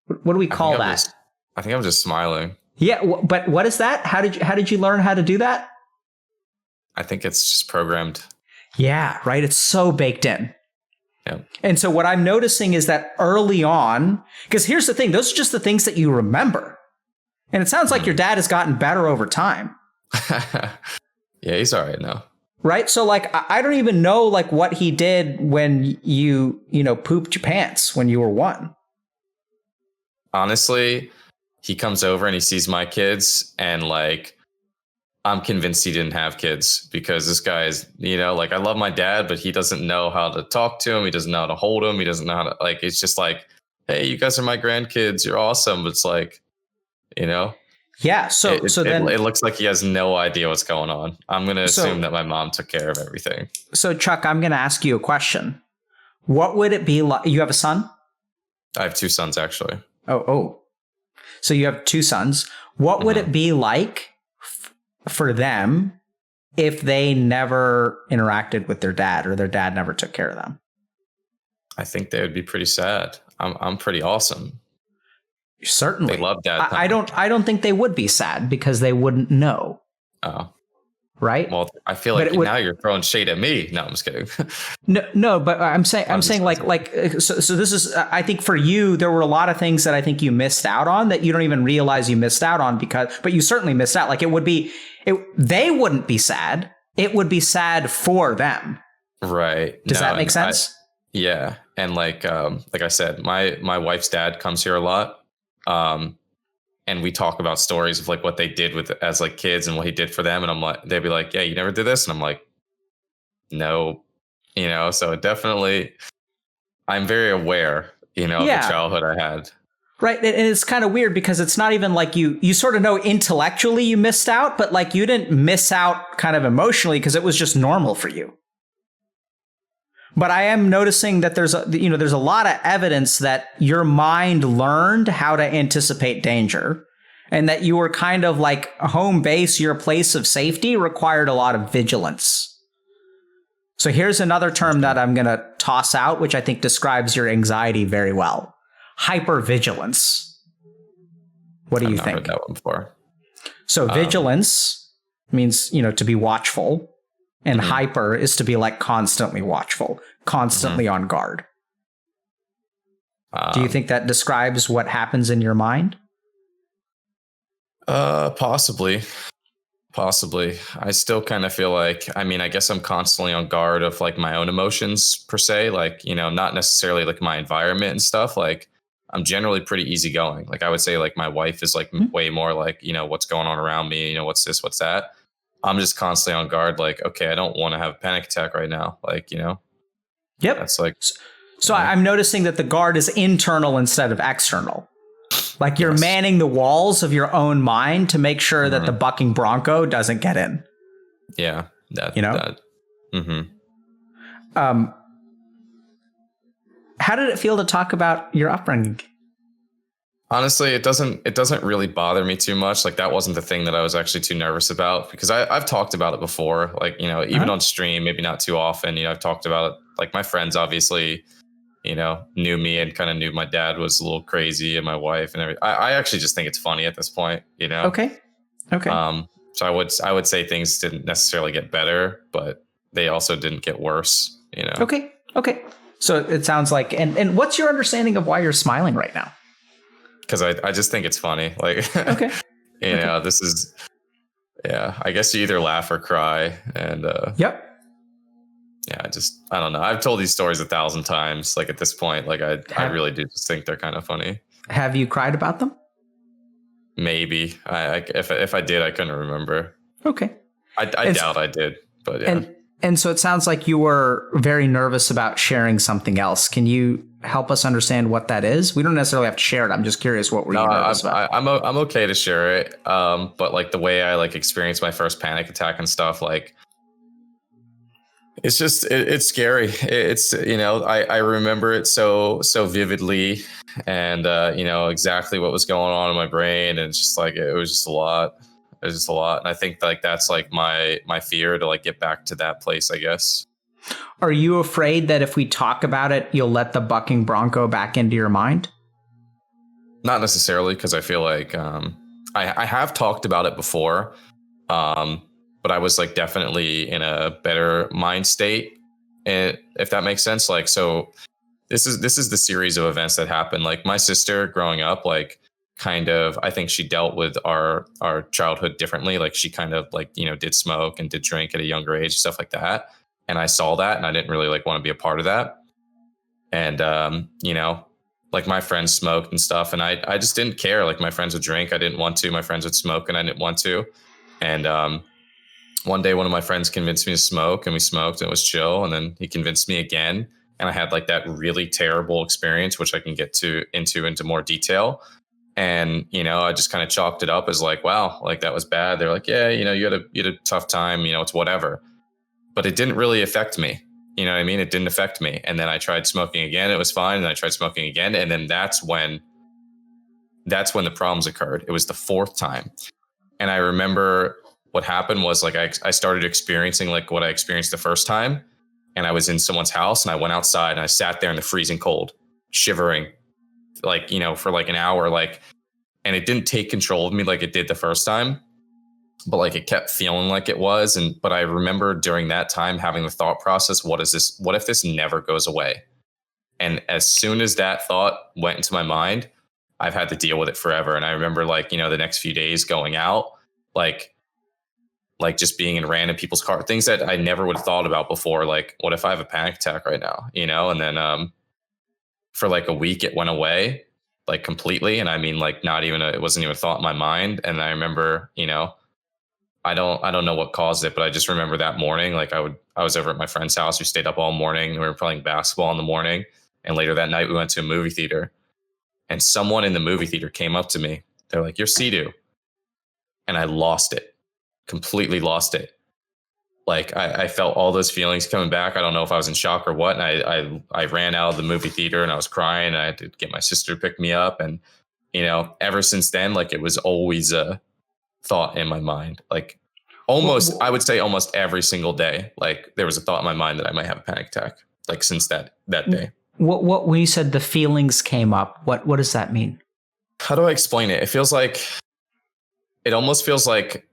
What do we call that? I think I'm just smiling. Yeah, but what is that? How did you learn how to do that? I think it's just programmed. Yeah, right. It's so baked in. Yeah. And so what I'm noticing is that early on, because here's the thing, those are just the things that you remember. And it sounds like your dad has gotten better over time. Yeah, he's all right now. Right. So like, I don't even know like what he did when you pooped your pants when you were 1. Honestly, he comes over and he sees my kids and like, I'm convinced he didn't have kids because this guy is, like, I love my dad, but he doesn't know how to talk to him. He doesn't know how to hold him. He doesn't know how to, like, it's just like, hey, you guys are my grandkids. You're awesome. But it's like, Yeah. So then it looks like he has no idea what's going on. I'm going to assume that my mom took care of everything. So Chuck, I'm going to ask you a question. What would it be like? You have a son? I have 2 sons, actually. Oh. So you have 2 sons. What would it be like for them if they never interacted with their dad or their dad never took care of them? I think they would be pretty sad. I'm pretty awesome. Certainly. They love that. I don't think they would be sad because they wouldn't know. Oh. Right. Well, I feel like now you're throwing shade at me. No, I'm just kidding. No, but I'm saying so this is, I think for you, there were a lot of things that I think you missed out on that you don't even realize you missed out on but you certainly missed out. Like they wouldn't be sad. It would be sad for them. Right. Does that make sense? Yeah. And like I said, my wife's dad comes here a lot. And we talk about stories of like what they did as like kids and what he did for them. And I'm like, they'd be like, yeah, you never did this. And I'm like, no, so definitely I'm very aware, of the childhood I had. Right. And it's kind of weird because it's not even like you sort of know intellectually you missed out, but like you didn't miss out kind of emotionally because it was just normal for you. But I am noticing that there's a lot of evidence that your mind learned how to anticipate danger, and that you were kind of like a home base, your place of safety required a lot of vigilance. So here's another term that I'm going to toss out, which I think describes your anxiety very well. Hypervigilance. What do you think? I've heard that one before. So vigilance means, to be watchful. And hyper is to be like constantly watchful, constantly on guard. Do you think that describes what happens in your mind? Possibly. I still kind of feel like, I guess I'm constantly on guard of like my own emotions per se, like, not necessarily like my environment and stuff. Like I'm generally pretty easygoing. Like I would say like my wife is like way more like, what's going on around me, what's this, what's that. I'm just constantly on guard. Like, okay, I don't want to have a panic attack right now. Like, Yep. That's like. So I'm noticing that the guard is internal instead of external. Like you're manning the walls of your own mind to make sure that the bucking bronco doesn't get in. Yeah. How did it feel to talk about your upbringing? Honestly, it doesn't really bother me too much. Like that wasn't the thing that I was actually too nervous about, because I've talked about it before, like, even on stream, maybe not too often, I've talked about it. Like my friends obviously, knew me and kind of knew my dad was a little crazy and my wife and everything. I actually just think it's funny at this point, Okay. So I would say things didn't necessarily get better, but they also didn't get worse, Okay. So it sounds like, and what's your understanding of why you're smiling right now? Because I just think it's funny. Like, okay. This is, I guess you either laugh or cry. And yep. Yeah, I don't know. I've told these stories 1,000 times. Like at this point, like I really do just think they're kind of funny. Have you cried about them? Maybe. If I did, I couldn't remember. Okay. I doubt I did, but yeah. And so it sounds like you were very nervous about sharing something else. Can you help us understand what that is? We don't necessarily have to share it. I'm just curious, what were you nervous about? I'm okay to share it. But like the way I like experienced my first panic attack and stuff, like it's just it's scary. It's I remember it so vividly, and exactly what was going on in my brain, and it's just like it was just a lot. It's just a lot. And I think like that's like my fear to like get back to that place, I guess. Are you afraid that if we talk about it, you'll let the bucking bronco back into your mind? Not necessarily, because I feel like I have talked about it before, but I was like definitely in a better mind state, and if that makes sense. Like, so this is the series of events that happened. Like my sister growing up, like kind of, I think she dealt with our childhood differently. Like she kind of like, did smoke and did drink at a younger age, stuff like that. And I saw that and I didn't really like want to be a part of that. And, like my friends smoked and stuff. And I just didn't care. Like my friends would drink. I didn't want to. My friends would smoke and I didn't want to. And one day, one of my friends convinced me to smoke and we smoked and it was chill. And then he convinced me again. And I had like that really terrible experience, which I can get into more detail. And, I just kind of chalked it up as like, wow, like that was bad. They're like, yeah, you had a tough time, it's whatever. But it didn't really affect me. You know what I mean? It didn't affect me. And then I tried smoking again. It was fine. And I tried smoking again. And then that's when the problems occurred. It was the fourth time. And I remember what happened was like, I started experiencing like what I experienced the first time. And I was in someone's house and I went outside and I sat there in the freezing cold, shivering, like, for like an hour, like, and it didn't take control of me like it did the first time, but like it kept feeling like it was. But I remember during that time having the thought process, what if this never goes away? And as soon as that thought went into my mind, I've had to deal with it forever. And I remember like, the next few days going out, like just being in random people's car, things that I never would have thought about before. Like, what if I have a panic attack right now? And then for like a week, it went away like completely. And I mean, like not even, it wasn't even a thought in my mind. And I remember, I don't know what caused it, but I just remember that morning, like I was over at my friend's house. We stayed up all morning. We were playing basketball in the morning. And later that night we went to a movie theater, and someone in the movie theater came up to me. They're like, "You're Sidu." And I lost it, completely lost it. Like I felt all those feelings coming back. I don't know if I was in shock or what. And I ran out of the movie theater and I was crying, and I had to get my sister to pick me up. And, ever since then, like it was always a thought in my mind. Like I would say almost every single day, like there was a thought in my mind that I might have a panic attack, like since that day. When you said the feelings came up, what does that mean? How do I explain it? It almost feels like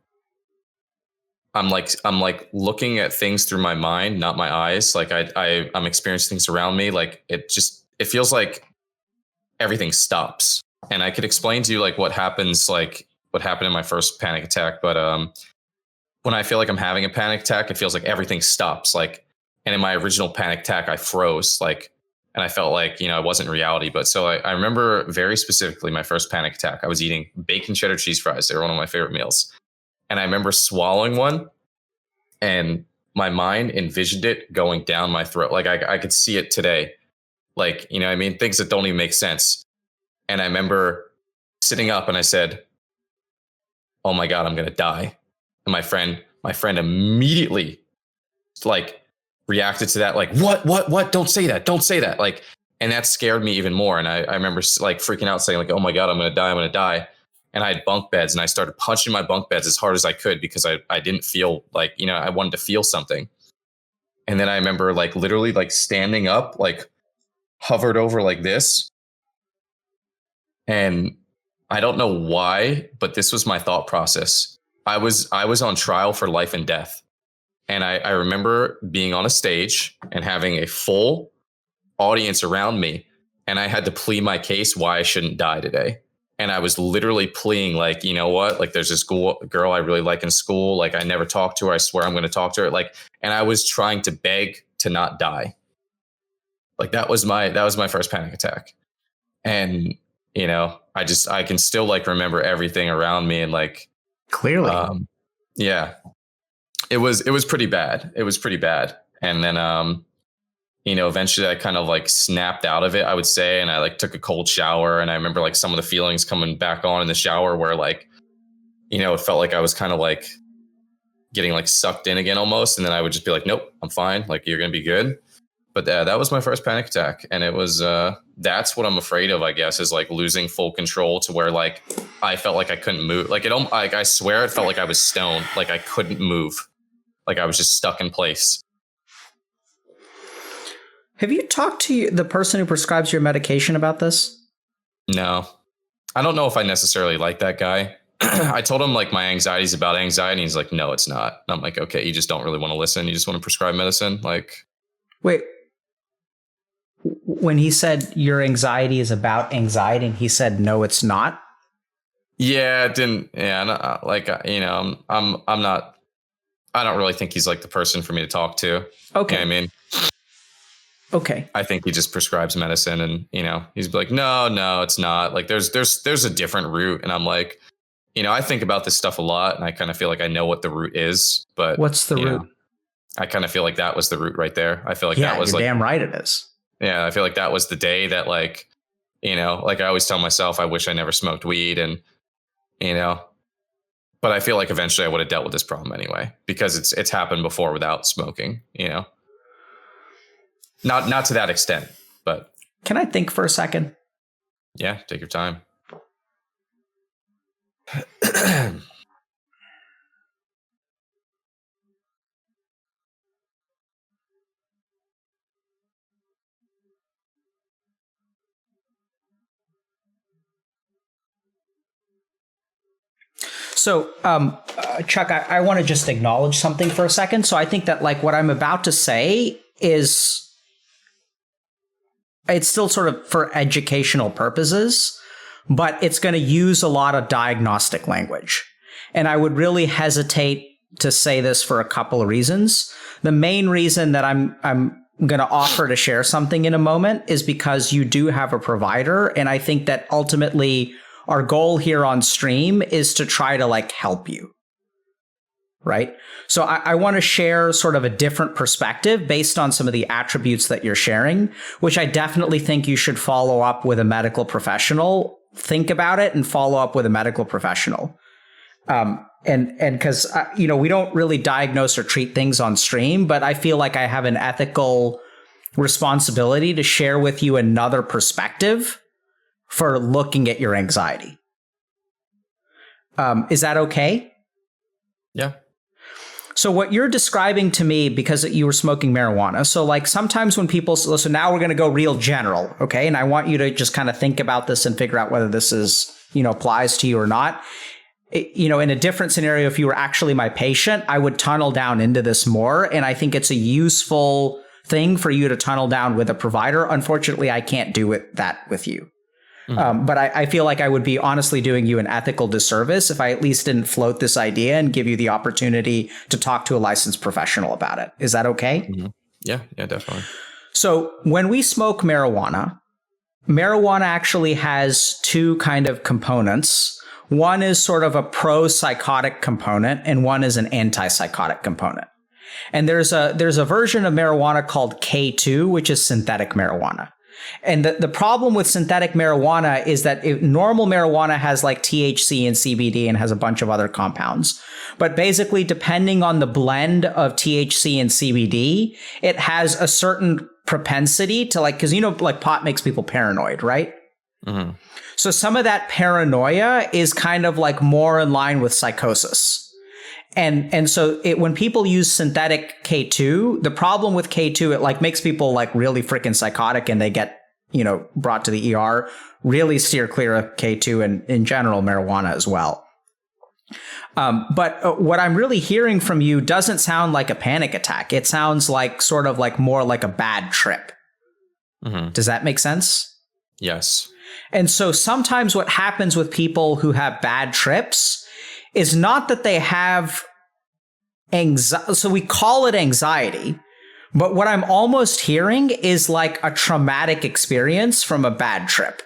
I'm like looking at things through my mind, not my eyes. Like I'm experiencing things around me. Like it feels like everything stops. And I could explain to you like what happened in my first panic attack. But when I feel like I'm having a panic attack, it feels like everything stops. Like, and in my original panic attack, I froze, like, and I felt like, it wasn't reality. But so I remember very specifically my first panic attack. I was eating bacon cheddar cheese fries. They were one of my favorite meals. And I remember swallowing one, and my mind envisioned it going down my throat. Like I could see it today. Like, I mean, things that don't even make sense. And I remember sitting up and I said, "Oh my God, I'm going to die." And my friend immediately like reacted to that. Like, what? Don't say that. Don't say that. Like, and that scared me even more. And I remember like freaking out saying like, "Oh my God, I'm going to die. I'm going to die." And I had bunk beds, and I started punching my bunk beds as hard as I could because I didn't feel like, I wanted to feel something. And then I remember like literally like standing up, like hovered over like this. And I don't know why, but this was my thought process. I was on trial for life and death. And I remember being on a stage and having a full audience around me. And I had to plead my case why I shouldn't die today. And I was literally pleading, like, you know what? Like, there's this girl I really like in school. Like, I never talked to her. I swear I'm going to talk to her. Like, and I was trying to beg to not die. Like, that was my first panic attack. And, I can still like remember everything around me, and like, clearly, yeah, it was pretty bad. It was pretty bad. And then, eventually I kind of like snapped out of it, I would say. And I like took a cold shower, and I remember like some of the feelings coming back on in the shower where like, it felt like I was kind of like getting like sucked in again almost. And then I would just be like, "Nope, I'm fine. Like, you're going to be good." But that was my first panic attack. And it was, that's what I'm afraid of, I guess, is like losing full control to where like I felt like I couldn't move. Like I swear it felt like I was stoned. Like I couldn't move. Like I was just stuck in place. Have you talked to the person who prescribes your medication about this? No, I don't know if I necessarily like that guy. I told him like my anxiety is about anxiety. And he's like, "No, it's not." And I'm like, "Okay, you just don't really want to listen. You just want to prescribe medicine." Like, wait, when he said your anxiety is about anxiety, and he said, "No, it's not." Yeah, it didn't. Yeah. Like, I'm not, I don't really think he's like the person for me to talk to. Okay. You know what I mean? Okay. I think he just prescribes medicine, and, he's like, no, it's not. Like, there's a different route. And I'm like, I think about this stuff a lot, and I kind of feel like I know what the route is, but what's the route? I kind of feel like that was the route right there. I feel like that was you're like, damn right it is. Yeah. I feel like that was the day that like, like I always tell myself, I wish I never smoked weed, and, but I feel like eventually I would have dealt with this problem anyway, because it's happened before without smoking, Not to that extent, but. Can I think for a second? Yeah, take your time. So, Chuck, I want to just acknowledge something for a second. So I think that like what I'm about to say is, it's still sort of for educational purposes, but it's going to use a lot of diagnostic language. And I would really hesitate to say this for a couple of reasons. The main reason that I'm going to offer to share something in a moment is because you do have a provider. And I think that ultimately our goal here on stream is to try to like help you. Right? So I want to share sort of a different perspective based on some of the attributes that you're sharing, which I definitely think you should follow up with a medical professional. Think about it and follow up with a medical professional. And because, we don't really diagnose or treat things on stream, but I feel like I have an ethical responsibility to share with you another perspective for looking at your anxiety. Is that okay? Yeah. So what you're describing to me, because you were smoking marijuana, so like sometimes when people, so now we're going to go real general, okay? And I want you to just kind of think about this and figure out whether this is, applies to you or not. In a different scenario, if you were actually my patient, I would tunnel down into this more. And I think it's a useful thing for you to tunnel down with a provider. Unfortunately, I can't do that with you. But I feel like I would be honestly doing you an ethical disservice if I at least didn't float this idea and give you the opportunity to talk to a licensed professional about it. Is that okay? Mm-hmm. Yeah, definitely. So when we smoke marijuana actually has two kind of components. One is sort of a pro-psychotic component and one is an anti-psychotic component. And there's a version of marijuana called K2, which is synthetic marijuana. And the problem with synthetic marijuana is that normal marijuana has like THC and CBD and has a bunch of other compounds. But basically, depending on the blend of THC and CBD, it has a certain propensity to like, because like pot makes people paranoid, right? Mm-hmm. So some of that paranoia is kind of like more in line with psychosis. And so when people use synthetic K2, the problem with K2, it like makes people like really freaking psychotic and they get, brought to the ER. Really steer clear of K2 and in general marijuana as well. But what I'm really hearing from you doesn't sound like a panic attack. It sounds like sort of like more like a bad trip. Mm-hmm. Does that make sense? Yes. And so sometimes what happens with people who have bad trips is not that they have anxiety. So we call it anxiety, but what I'm almost hearing is like a traumatic experience from a bad trip.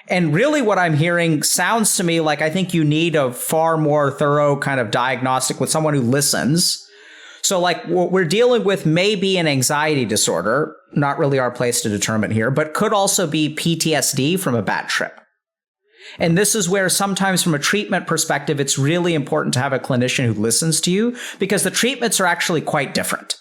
And really what I'm hearing sounds to me like I think you need a far more thorough kind of diagnostic with someone who listens. So like what we're dealing with may be an anxiety disorder, not really our place to determine here, but could also be PTSD from a bad trip. And this is where sometimes from a treatment perspective, it's really important to have a clinician who listens to you because the treatments are actually quite different.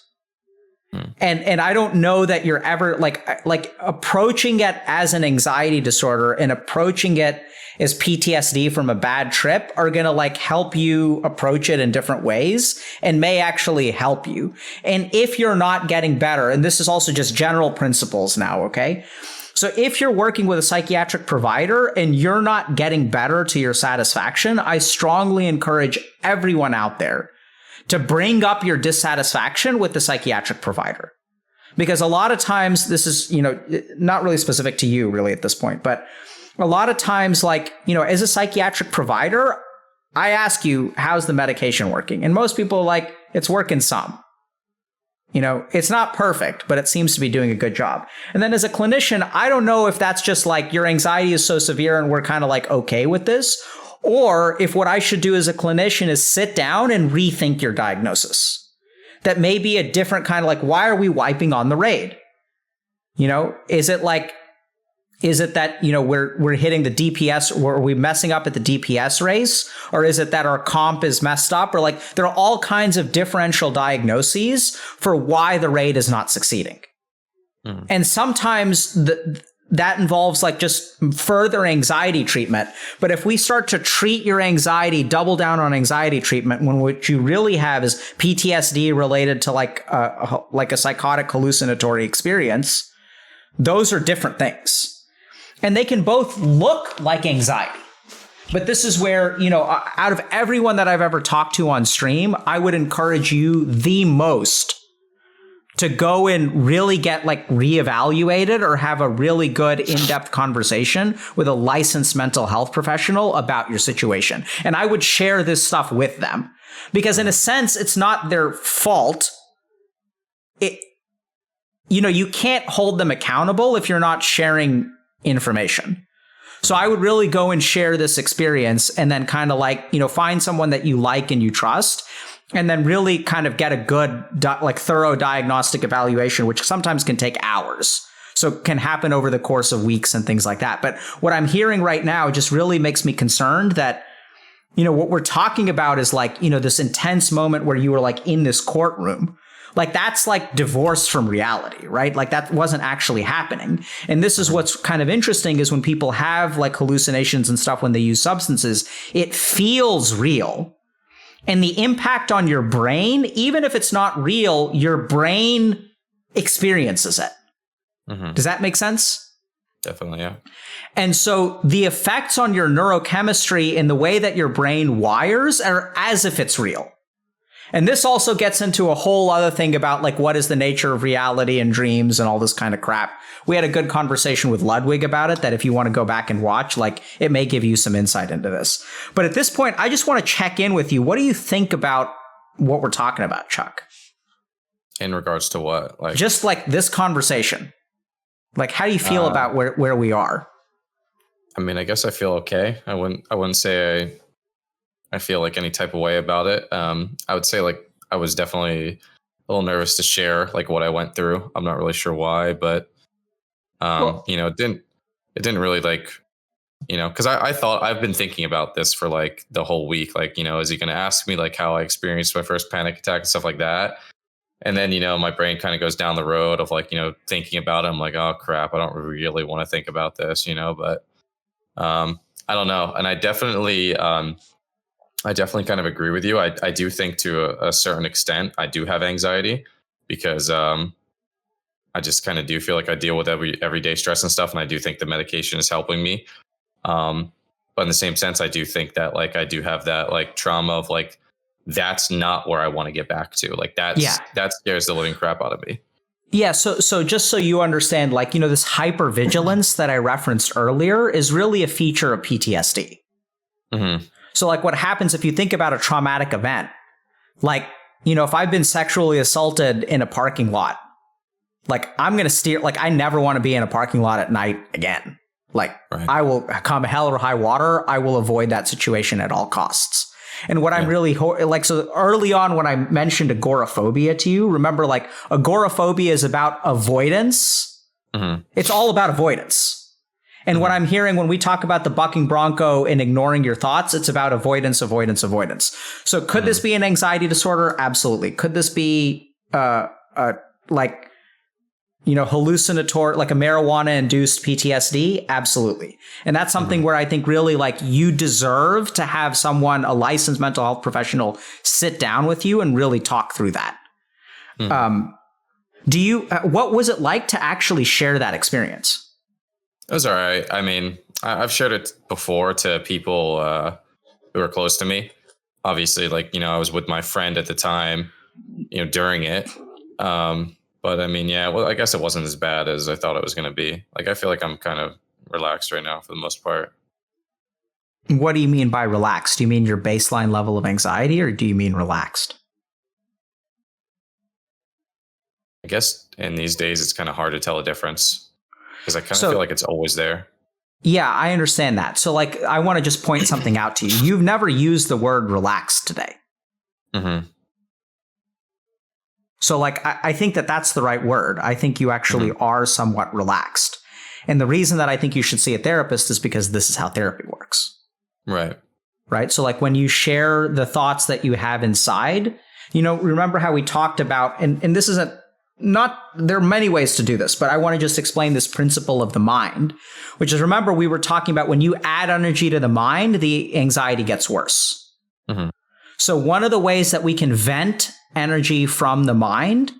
And I don't know that you're ever like approaching it as an anxiety disorder and approaching it as PTSD from a bad trip are going to like help you approach it in different ways and may actually help you. And if you're not getting better, and this is also just general principles now, okay? So if you're working with a psychiatric provider and you're not getting better to your satisfaction, I strongly encourage everyone out there to bring up your dissatisfaction with the psychiatric provider. Because a lot of times, this is, not really specific to you really at this point, but a lot of times, like, as a psychiatric provider, I ask you, how's the medication working? And most people are like, it's working some. It's not perfect, but it seems to be doing a good job. And then as a clinician, I don't know if that's just like your anxiety is so severe and we're kind of like okay with this, or if what I should do as a clinician is sit down and rethink your diagnosis. That may be a different kind of like, why are we wiping on the raid? Is it that, we're hitting the DPS, or are we messing up at the DPS race? Or is it that our comp is messed up? Or like, there are all kinds of differential diagnoses for why the raid is not succeeding. Mm. And sometimes that involves like just further anxiety treatment. But if we start to treat your anxiety, double down on anxiety treatment, when what you really have is PTSD related to like a psychotic hallucinatory experience, those are different things. And they can both look like anxiety. But this is where, you know, out of everyone that I've ever talked to on stream, I would encourage you the most to go and really get like reevaluated or have a really good in-depth conversation with a licensed mental health professional about your situation. And I would share this stuff with them because in a sense, it's not their fault. You know, you can't hold them accountable if you're not sharing information. So I would really go and share this experience and then kind of like, you know, find someone that you like and you trust and then really kind of get a good, like thorough diagnostic evaluation, which sometimes can take hours. So it can happen over the course of weeks and things like that. But what I'm hearing right now just really makes me concerned that, you know, what we're talking about is like, you know, this intense moment where you were like in this courtroom. Like that's like divorced from reality, right? Like that wasn't actually happening. And this is what's kind of interesting is when people have like hallucinations and stuff when they use substances, it feels real. And the impact on your brain, even if it's not real, your brain experiences it. Mm-hmm. Does that make sense? Definitely, yeah. And so the effects on your neurochemistry and the way that your brain wires are as if it's real. And this also gets into a whole other thing about like what is the nature of reality and dreams and all this kind of crap. We had a good conversation with Ludwig about it that if you want to go back and watch, like it may give you some insight into this. But at this point, I just want to check in with you. What do you think about what we're talking about, Chuck? In regards to what? Like just like this conversation. Like how do you feel about where we are? I mean, I guess I feel okay. I wouldn't say I feel like any type of way about it. I would say like I was definitely a little nervous to share like what I went through. I'm not really sure why, but you know, it didn't really like, you know, because I thought I've been thinking about this for like the whole week. Like, you know, is he going to ask me like how I experienced my first panic attack and stuff like that? And then, you know, my brain kind of goes down the road of like, you know, thinking about it. I'm like, oh crap, I don't really want to think about this, you know, but I don't know. And I definitely kind of agree with you. I do think to a certain extent, I do have anxiety because I just kind of do feel like I deal with everyday stress and stuff. And I do think the medication is helping me. But in the same sense, I do think that like I do have that like trauma of like, that's not where I want to get back to. Like that scares the living crap out of me. Yeah. So just so you understand, like, you know, this hypervigilance that I referenced earlier is really a feature of PTSD. Mm-hmm. So like what happens if you think about a traumatic event, like, you know, if I've been sexually assaulted in a parking lot, like I'm going to steer, like I never want to be in a parking lot at night again. Like I will come hell or high water. I will avoid that situation at all costs. And what I'm really like, so early on when I mentioned agoraphobia to you, remember like agoraphobia is about avoidance. Mm-hmm. It's all about avoidance. And what I'm hearing when we talk about the bucking bronco and ignoring your thoughts, it's about avoidance, avoidance, avoidance. So could this be an anxiety disorder? Absolutely. Could this be like, you know, hallucinatory, like a marijuana induced PTSD? Absolutely. And that's something where I think really like you deserve to have someone, a licensed mental health professional, sit down with you and really talk through that. What was it like to actually share that experience? It was all right. I mean, I've shared it before to people who are close to me. Obviously, like, you know, I was with my friend at the time, you know, during it. But I mean, yeah, well, I guess it wasn't as bad as I thought it was going to be. Like, I feel like I'm kind of relaxed right now for the most part. What do you mean by relaxed? Do you mean your baseline level of anxiety or do you mean relaxed? I guess in these days, it's kind of hard to tell a difference because I kind of feel like it's always there. Yeah, I understand that. So like, I want to just point something out to you. You've never used the word relaxed today. Mm-hmm. So like, I think that that's the right word. I think you actually are somewhat relaxed. And the reason that I think you should see a therapist is because this is how therapy works. Right. Right. So like when you share the thoughts that you have inside, you know, remember how we talked about, and this isn't, there are many ways to do this, but I want to just explain this principle of the mind, which is, remember, we were talking about when you add energy to the mind, the anxiety gets worse. Mm-hmm. So one of the ways that we can vent energy from the mind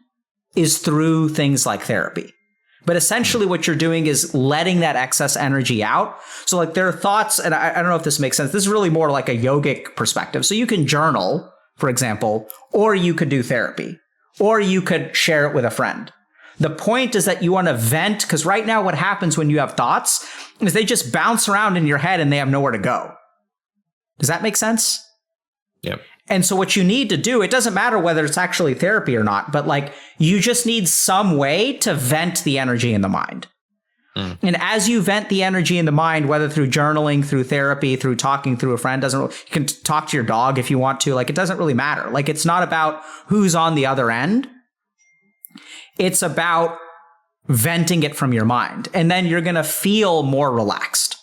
is through things like therapy, But essentially what you're doing is letting that excess energy out. So like there are thoughts, and I don't know if this makes sense. This is really more like a yogic perspective. So you can journal, for example, or you could do therapy, or you could share it with a friend. The point is that you want to vent, because right now what happens when you have thoughts is they just bounce around in your head and they have nowhere to go. Does that make sense? Yep. And so what you need to do, it doesn't matter whether it's actually therapy or not, but like you just need some way to vent the energy in the mind. And as you vent the energy in the mind, whether through journaling, through therapy, through talking through a friend, you can talk to your dog if you want to, like it doesn't really matter. Like it's not about who's on the other end. It's about venting it from your mind. And then you're going to feel more relaxed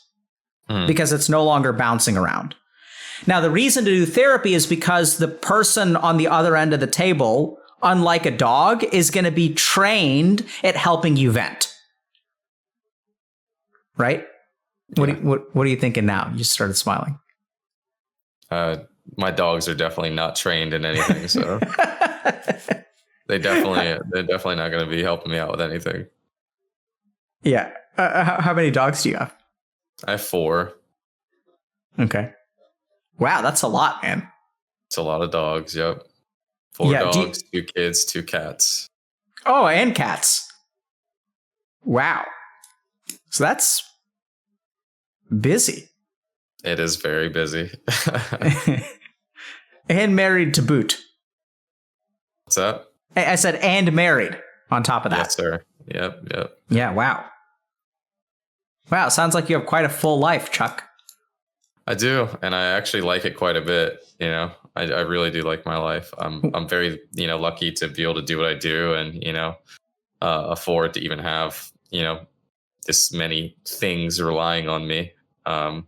because it's no longer bouncing around. Now, the reason to do therapy is because the person on the other end of the table, unlike a dog, is going to be trained at helping you vent. Right? Yeah. What are you thinking now? You just started smiling. My dogs are definitely not trained in anything, so they're definitely not going to be helping me out with anything. Yeah. How many dogs do you have? I have 4. Okay. Wow, that's a lot, man. It's a lot of dogs. Yep. 4 dogs, 2 kids, 2 cats. Oh, and cats. Wow. So that's busy. It is very busy. And married to boot. What's that? I said, and married on top of that. Yes, sir. Yep. Yeah, wow. Wow, sounds like you have quite a full life, Chuck. I do, and I actually like it quite a bit. You know, I really do like my life. I'm very, lucky to be able to do what I do, and afford to even have, this many things relying on me. But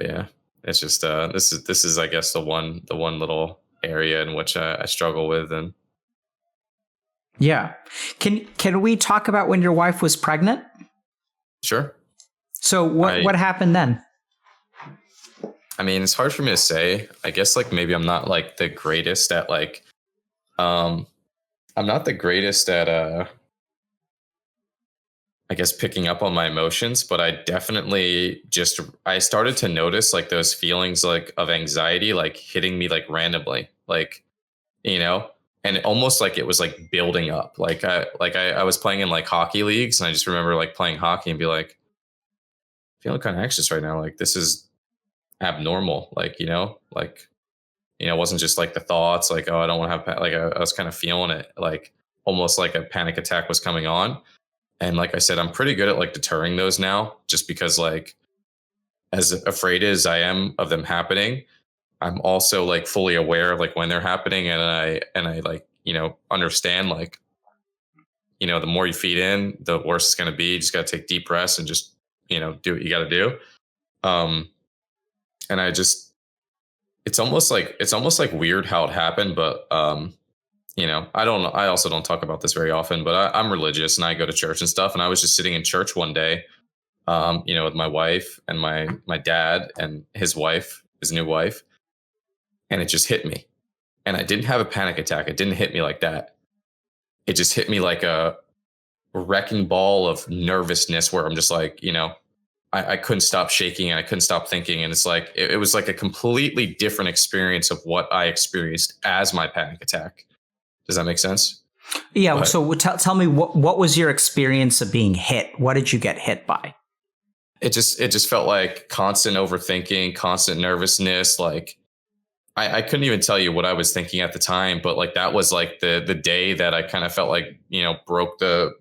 yeah, it's just this is I guess the one little area in which I struggle with. And yeah, can we talk about when your wife was pregnant? Sure. So what happened then? I mean, it's hard for me to say. I guess like maybe I'm not like the greatest at like, I'm not the greatest at, I guess picking up on my emotions, but I definitely I started to notice like those feelings like of anxiety, like hitting me like randomly, like, and almost like it was like building up. Like I was playing in like hockey leagues, and I just remember like playing hockey and be like, feeling kind of anxious right now. Like this is abnormal, it wasn't just like the thoughts like, oh, I don't want to have, like I was kind of feeling it, like almost like a panic attack was coming on. And like I said, I'm pretty good at like deterring those now, just because like as afraid as I am of them happening, I'm also like fully aware of like when they're happening, and I like, understand like, the more you feed in, the worse it's going to be. You just got to take deep breaths and just, do what you got to do. And it's almost like weird how it happened, but I also don't talk about this very often, but I'm religious and I go to church and stuff. And I was just sitting in church one day, with my wife and my dad and his wife, his new wife, and it just hit me. And I didn't have a panic attack. It didn't hit me like that. It just hit me like a wrecking ball of nervousness, where I'm just like, I couldn't stop shaking and I couldn't stop thinking. And it's like, it was like a completely different experience of what I experienced as my panic attack. Does that make sense? Yeah. But, so tell me, what was your experience of being hit? What did you get hit by? It just felt like constant overthinking, constant nervousness. Like I couldn't even tell you what I was thinking at the time, but like that was like the day that I kind of felt like, broke the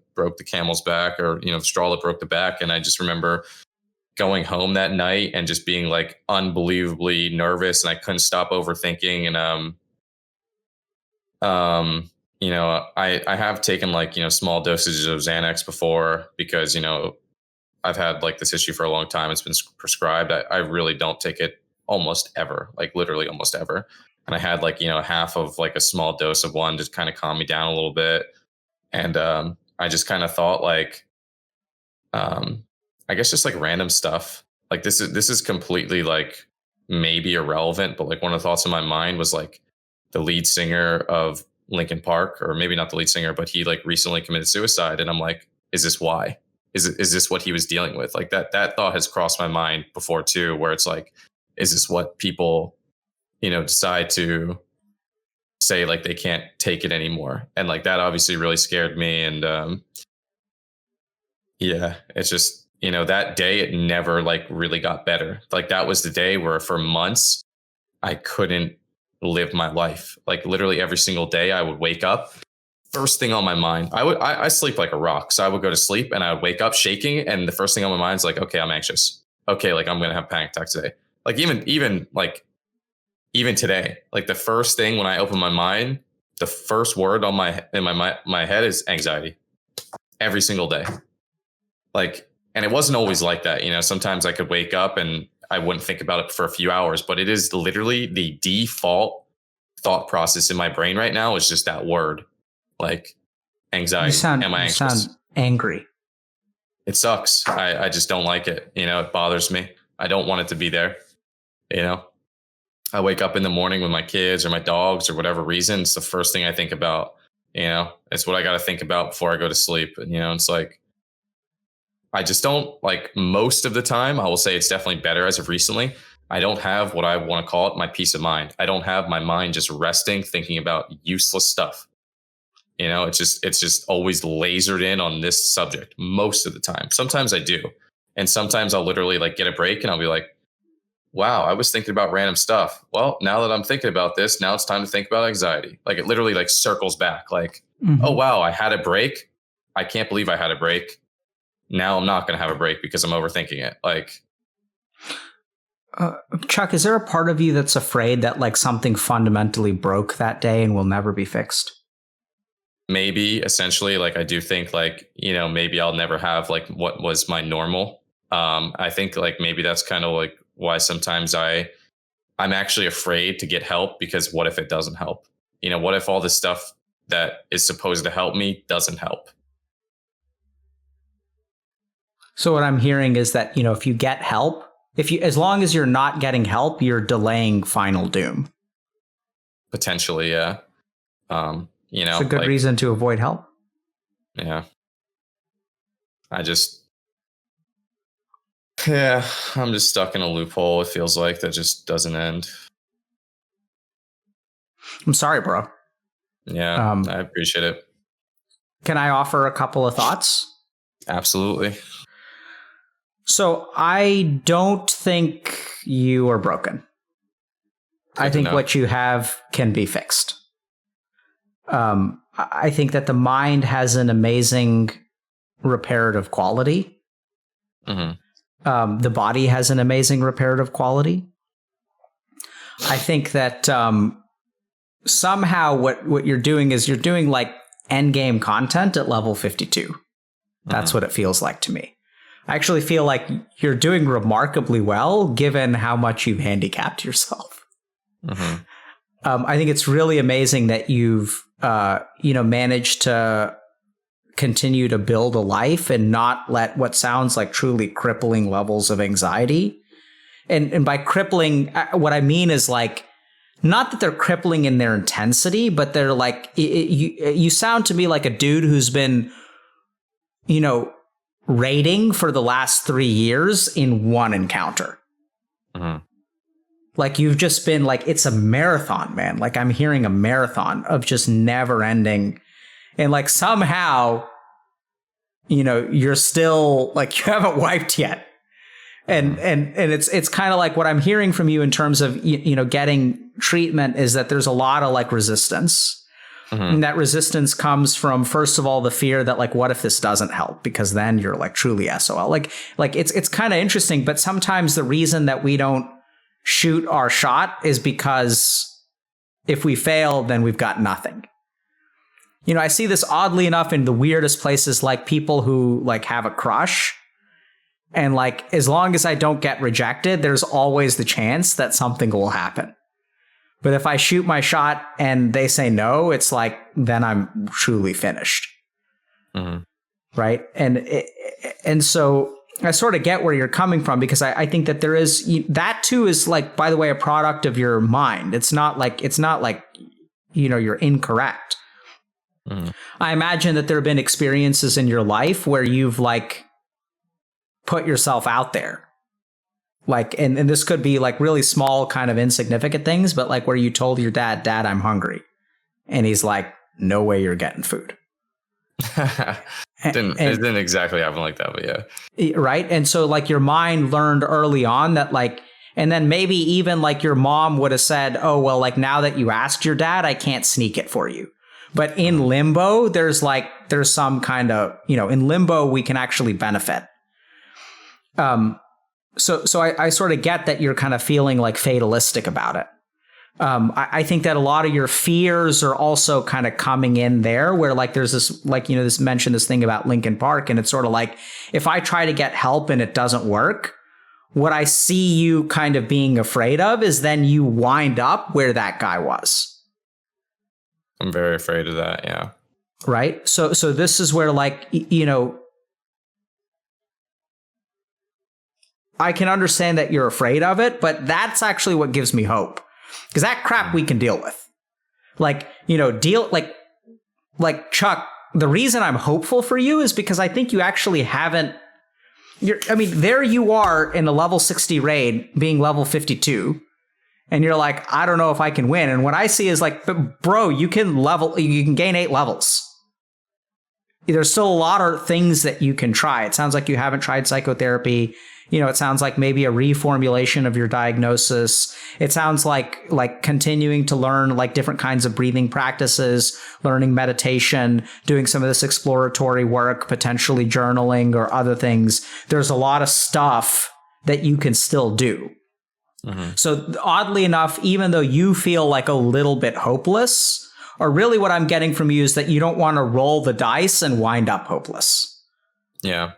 camel's back, or, the straw that broke the back. And I just remember going home that night and just being like unbelievably nervous, and I couldn't stop overthinking. And I have taken like, small dosages of Xanax before, because, I've had like this issue for a long time. It's been prescribed. I really don't take it almost ever, like literally almost ever. And I had like, half of like a small dose of one to kind of calm me down a little bit. And I just kind of thought like, I guess just like random stuff. Like this is completely like maybe irrelevant, but like one of the thoughts in my mind was like the lead singer of Linkin Park, or maybe not the lead singer, but he like recently committed suicide. And I'm like, is this why? Is this what he was dealing with? Like that thought has crossed my mind before too, where it's like, is this what people, decide to say like they can't take it anymore? And like that obviously really scared me. And yeah, it's just, that day it never like really got better. Like that was the day where for months I couldn't live my life. Like literally every single day I would wake up, first thing on my mind, I sleep like a rock. So I would go to sleep and I would wake up shaking. And the first thing on my mind is like, okay, I'm anxious. Okay. Like I'm going to have a panic attack today. Like even today, like the first thing when I open my mind, the first word on my head is anxiety every single day. Like, and it wasn't always like that. Sometimes I could wake up and I wouldn't think about it for a few hours, but it is literally the default thought process in my brain right now is just that word, like anxiety. Am I anxious? You sound angry. It sucks. I just don't like it. It bothers me. I don't want it to be there. I wake up in the morning with my kids or my dogs or whatever reason. It's the first thing I think about. It's what I got to think about before I go to sleep. And, it's like, I just don't like most of the time. I will say it's definitely better as of recently. I don't have what I want to call it my peace of mind. I don't have my mind just resting, thinking about useless stuff. It's just always lasered in on this subject most of the time. Sometimes I do. And sometimes I'll literally like get a break and I'll be like, wow, I was thinking about random stuff. Well, now that I'm thinking about this, now it's time to think about anxiety. Like it literally like circles back like, oh, wow, I had a break. I can't believe I had a break. Now I'm not going to have a break because I'm overthinking it. Like, Chuck, is there a part of you that's afraid that like something fundamentally broke that day and will never be fixed? Maybe essentially, like I do think like, maybe I'll never have like what was my normal. I think like maybe that's kind of like why sometimes I'm actually afraid to get help, because what if it doesn't help? What if all this stuff that is supposed to help me doesn't help? So what I'm hearing is that, if you get help, as long as you're not getting help, you're delaying final doom. Potentially, yeah. It's a good reason to avoid help. Yeah. I'm just stuck in a loophole. It feels like that just doesn't end. I'm sorry, bro. Yeah, I appreciate it. Can I offer a couple of thoughts? Absolutely. So I don't think you are broken. I think what you have can be fixed. I think that the mind has an amazing reparative quality. The body has an amazing reparative quality. I think that somehow what you're doing is you're doing like end game content at level 52. That's what it feels like to me. I actually feel like you're doing remarkably well given how much you've handicapped yourself. I think it's really amazing that you've managed to continue to build a life and not let what sounds like truly crippling levels of anxiety. And by crippling, what I mean is like, not that they're crippling in their intensity, but they're like, you sound to me like a dude who's been, raiding for the last 3 years in one encounter. Like you've just been like, it's a marathon, man. Like I'm hearing a marathon of just never ending. And like somehow, you're still like, you haven't wiped yet. And it's kind of like what I'm hearing from you in terms of, getting treatment is that there's a lot of like resistance. And that resistance comes from, first of all, the fear that like, what if this doesn't help? Because then you're like truly SOL. Like it's kind of interesting, but sometimes the reason that we don't shoot our shot is because if we fail, then we've got nothing. I see this oddly enough in the weirdest places, like people who like have a crush. And like, as long as I don't get rejected, there's always the chance that something will happen. But if I shoot my shot and they say no, it's like, then I'm truly finished. Right. And so I sort of get where you're coming from, because I think that there is, that too is like, by the way, a product of your mind. It's not like, you're incorrect. I imagine that there have been experiences in your life where you've like put yourself out there. Like, and this could be like really small, kind of insignificant things, but like where you told your dad, "Dad, I'm hungry." And he's like, "No way you're getting food." It didn't exactly happen like that, but yeah. Right. And so like your mind learned early on that like, and then maybe even like your mom would have said, "Oh, well, like now that you asked your dad, I can't sneak it for you." But in limbo, there's some kind of, in limbo, we can actually benefit. So I sort of get that you're kind of feeling like fatalistic about it. I think that a lot of your fears are also kind of coming in there where like there's this, like, this mentioned this thing about Linkin Park. And it's sort of like, if I try to get help and it doesn't work, what I see you kind of being afraid of is then you wind up where that guy was. I'm very afraid of that. Yeah. Right. So this is where like, I can understand that you're afraid of it, but that's actually what gives me hope. Because that crap we can deal with. Like, like Chuck, the reason I'm hopeful for you is because I think you actually haven't, there you are in a level 60 raid being level 52. And you're like, I don't know if I can win. And what I see is like, but bro, you can gain 8 levels. There's still a lot of things that you can try. It sounds like you haven't tried psychotherapy. It sounds like maybe a reformulation of your diagnosis. It sounds like continuing to learn like different kinds of breathing practices, learning meditation, doing some of this exploratory work, potentially journaling or other things. There's a lot of stuff that you can still do. Mm-hmm. So oddly enough, even though you feel like a little bit hopeless, or really what I'm getting from you is that you don't want to roll the dice and wind up hopeless. Yeah.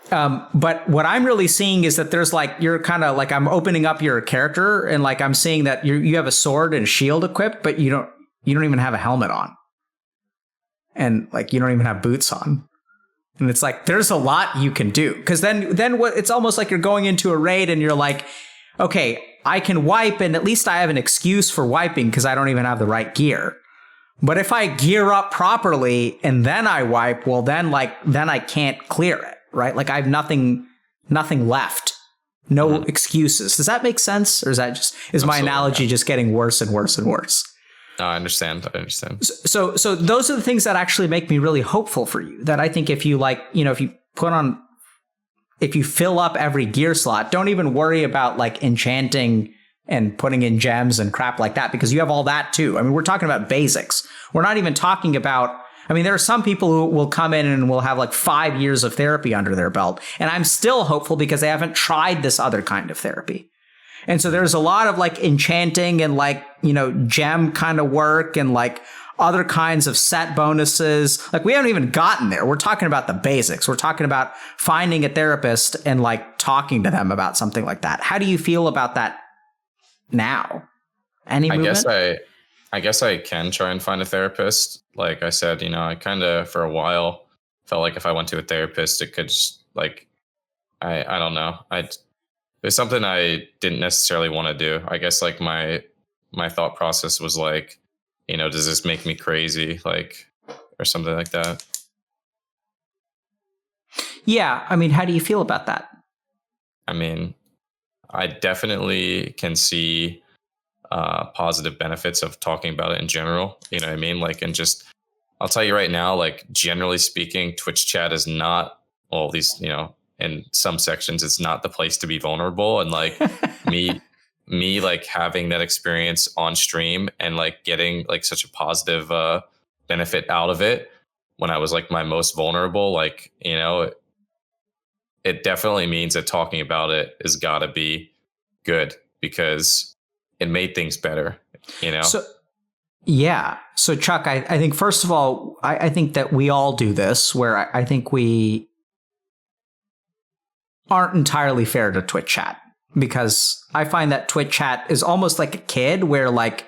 But what I'm really seeing is that there's like, you're kind of like, I'm opening up your character and like, I'm seeing that you have a sword and a shield equipped, but you don't even have a helmet on. And like, you don't even have boots on. And it's like, there's a lot you can do. Cause then what, it's almost like you're going into a raid and you're like, okay, I can wipe and at least I have an excuse for wiping because I don't even have the right gear. But if I gear up properly and then I wipe, well, then I can't clear it, right? Like I have nothing left, no excuses. Does that make sense? Or is my analogy just getting worse and worse and worse? No, I understand. So those are the things that actually make me really hopeful for you. That I think if you if you fill up every gear slot, don't even worry about like enchanting and putting in gems and crap like that, because you have all that too. I mean, we're talking about basics. We're not even talking about, there are some people who will come in and will have like 5 years of therapy under their belt. And I'm still hopeful because they haven't tried this other kind of therapy. And so there's a lot of like enchanting and like, gem kind of work and like other kinds of set bonuses. Like we haven't even gotten there. We're talking about the basics. We're talking about finding a therapist and like talking to them about something like that. How do you feel about that now? Any movement? I guess I can try and find a therapist. Like I said, I kind of for a while felt like if I went to a therapist, it could just like, I don't know. It's something I didn't necessarily want to do. I guess like my thought process was like, does this make me crazy? Like, or something like that. Yeah. How do you feel about that? I definitely can see positive benefits of talking about it in general. You know what I mean? Like, and just, I'll tell you right now, like, generally speaking, Twitch chat is not, well, at least, in some sections, it's not the place to be vulnerable. And like me like having that experience on stream and like getting like such a positive benefit out of it when I was like my most vulnerable, like, it definitely means that talking about it has got to be good because it made things better, So, yeah. So Chuck, I think first of all, I think that we all do this where I think we aren't entirely fair to Twitch chat. Because I find that Twitch chat is almost like a kid where like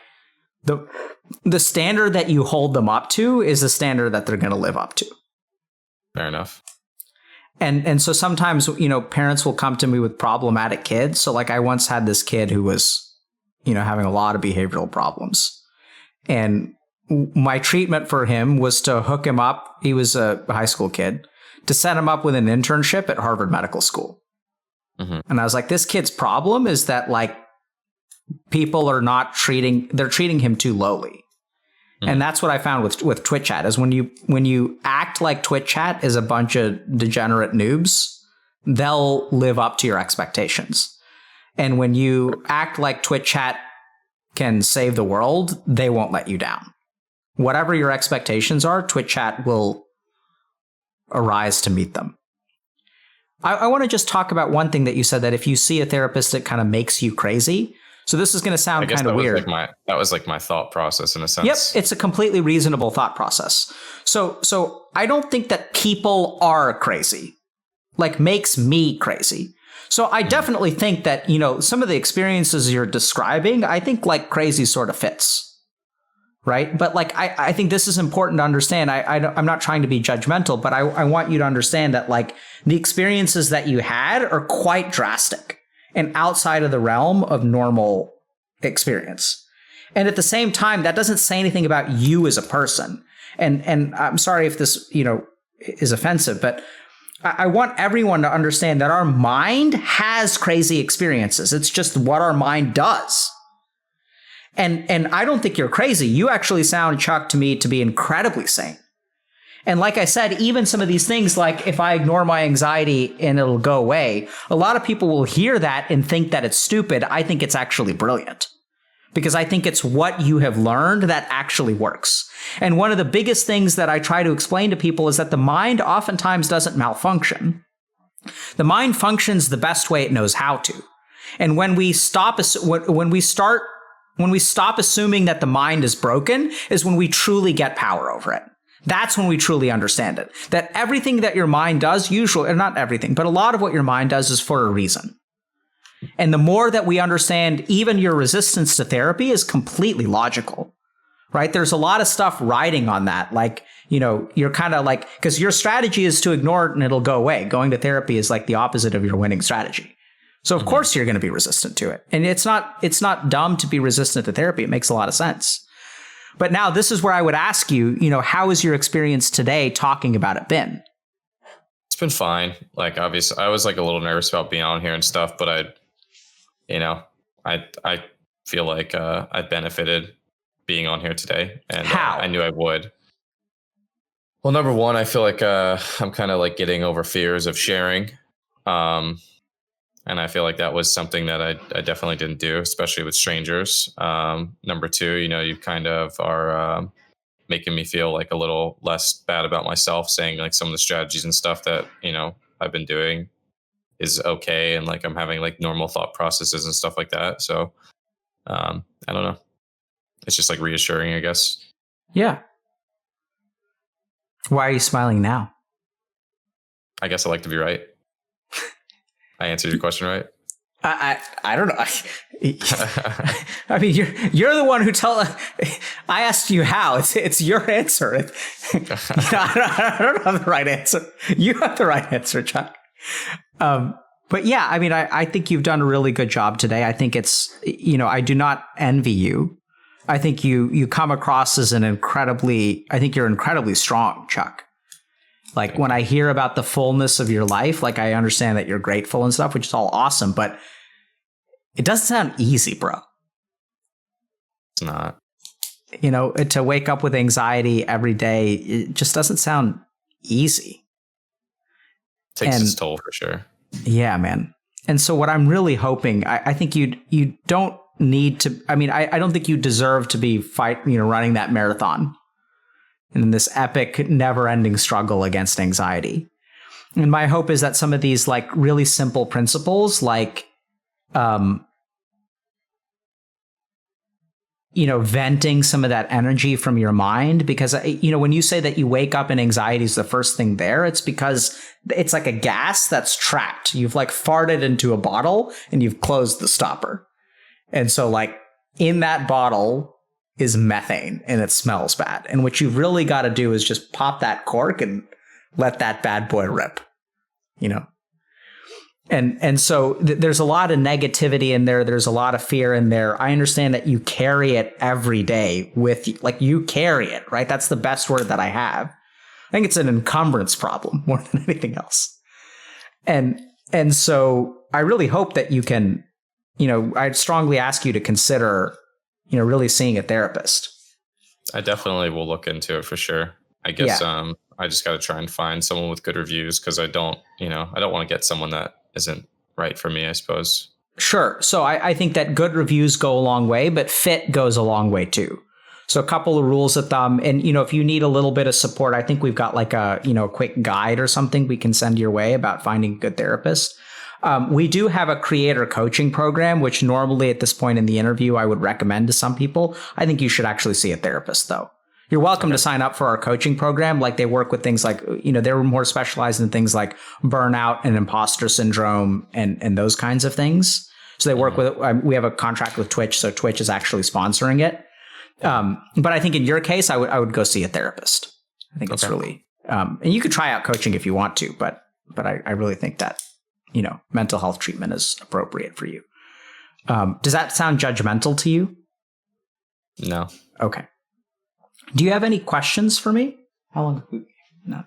the standard that you hold them up to is the standard that they're going to live up to. Fair enough. And so sometimes, parents will come to me with problematic kids. So like I once had this kid who was, having a lot of behavioral problems. And my treatment for him was to hook him up. He was a high school kid, to set him up with an internship at Harvard Medical School. Mm-hmm. And I was like, this kid's problem is that like people are they're treating him too lowly. Mm-hmm. And that's what I found with Twitch chat is when you act like Twitch chat is a bunch of degenerate noobs, they'll live up to your expectations. And when you act like Twitch chat can save the world, they won't let you down. Whatever your expectations are, Twitch chat will arise to meet them. I want to just talk about one thing that you said, that if you see a therapist, it kind of makes you crazy. So this is going to sound kind of weird. That was like my thought process in a sense. Yep, it's a completely reasonable thought process. So I don't think that people are crazy, like makes me crazy. So I definitely think that, some of the experiences you're describing, I think like crazy sort of fits. Right. But like, I think this is important to understand. I'm not trying to be judgmental, but I want you to understand that like the experiences that you had are quite drastic and outside of the realm of normal experience. And at the same time, that doesn't say anything about you as a person. And I'm sorry if this, is offensive, but I want everyone to understand that our mind has crazy experiences. It's just what our mind does. And I don't think you're crazy. You actually sound, Chuck, to me to be incredibly sane. And like I said, even some of these things, like if I ignore my anxiety and it'll go away, a lot of people will hear that and think that it's stupid. I think it's actually brilliant because I think it's what you have learned that actually works. And one of the biggest things that I try to explain to people is that the mind oftentimes doesn't malfunction. The mind functions the best way it knows how to. And when we stop assuming that the mind is broken is when we truly get power over it. That's when we truly understand it. That everything that your mind does, usually, or not everything, but a lot of what your mind does is for a reason. And the more that we understand, even your resistance to therapy is completely logical, right? There's a lot of stuff riding on that. Like, you're kind of like, because your strategy is to ignore it and it'll go away. Going to therapy is like the opposite of your winning strategy. So of course you're going to be resistant to it. And it's not dumb to be resistant to therapy. It makes a lot of sense. But now this is where I would ask you, how has your experience today talking about it been? It's been fine. Like, obviously I was like a little nervous about being on here and stuff, but I feel like I benefited being on here today, and I knew I would. Well, number one, I feel like I'm kind of like getting over fears of sharing. And I feel like that was something that I definitely didn't do, especially with strangers. Number two, you kind of are making me feel like a little less bad about myself, saying like some of the strategies and stuff that, I've been doing is okay. And like I'm having like normal thought processes and stuff like that. So I don't know. It's just like reassuring, I guess. Yeah. Why are you smiling now? I guess I like to be right. I answered your question right. I don't know. I mean, you're the one who I asked you how. It's your answer. I don't have the right answer. You have the right answer, Chuck. But yeah, I mean, I think you've done a really good job today. I think I do not envy you. I think you come across as I think you're incredibly strong, Chuck. Like when I hear about the fullness of your life, like I understand that you're grateful and stuff, which is all awesome, but it doesn't sound easy, bro. It's not. To wake up with anxiety every day, it just doesn't sound easy. Takes its toll for sure. Yeah, man. And so what I'm really hoping, I think you don't need to, I don't think you deserve to be running that marathon in this epic, never-ending struggle against anxiety. And my hope is that some of these like really simple principles, like, venting some of that energy from your mind, because, when you say that you wake up and anxiety is the first thing there, it's because it's like a gas that's trapped. You've like farted into a bottle and you've closed the stopper. And so like in that bottle is methane and it smells bad. And what you've really got to do is just pop that cork and let that bad boy rip, And so there's a lot of negativity in there. There's a lot of fear in there. I understand that you carry it every day with you. Like, you carry it, right? That's the best word that I have. I think it's an encumbrance problem more than anything else. And so I really hope that you can, I'd strongly ask you to consider, really seeing a therapist. I definitely will look into it for sure. I guess I just got to try and find someone with good reviews, because I don't want to get someone that isn't right for me, I suppose. Sure. So I think that good reviews go a long way, but fit goes a long way too. So a couple of rules of thumb, and if you need a little bit of support, I think we've got like a quick guide or something we can send your way about finding a good therapist. We do have a creator coaching program, which normally at this point in the interview I would recommend to some people. I think you should actually see a therapist though. You're welcome to sign up for our coaching program. Like, they work with things like, they're more specialized in things like burnout and imposter syndrome and those kinds of things. So they work with, we have a contract with Twitch, so Twitch is actually sponsoring it. But I think in your case, I would go see a therapist. I think it's really, and you could try out coaching if you want to, but I really think that, mental health treatment is appropriate for you. Does that sound judgmental to you? No. Okay. Do you have any questions for me? How long? No.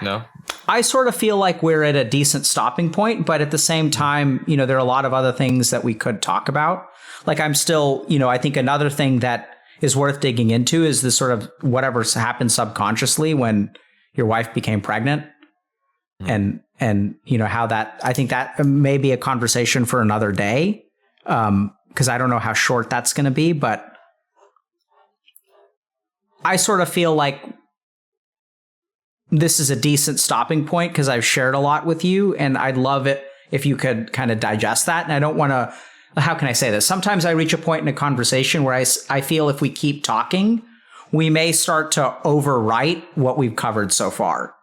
No. I sort of feel like we're at a decent stopping point, but at the same time, there are a lot of other things that we could talk about. Like, I'm still, I think another thing that is worth digging into is the sort of whatever happened subconsciously when your wife became pregnant. And how that, I think that may be a conversation for another day. Because I don't know how short that's going to be, but I sort of feel like this is a decent stopping point because I've shared a lot with you, and I'd love it if you could kind of digest that. And I don't want to, how can I say this? Sometimes I reach a point in a conversation where I feel if we keep talking, we may start to overwrite what we've covered so far.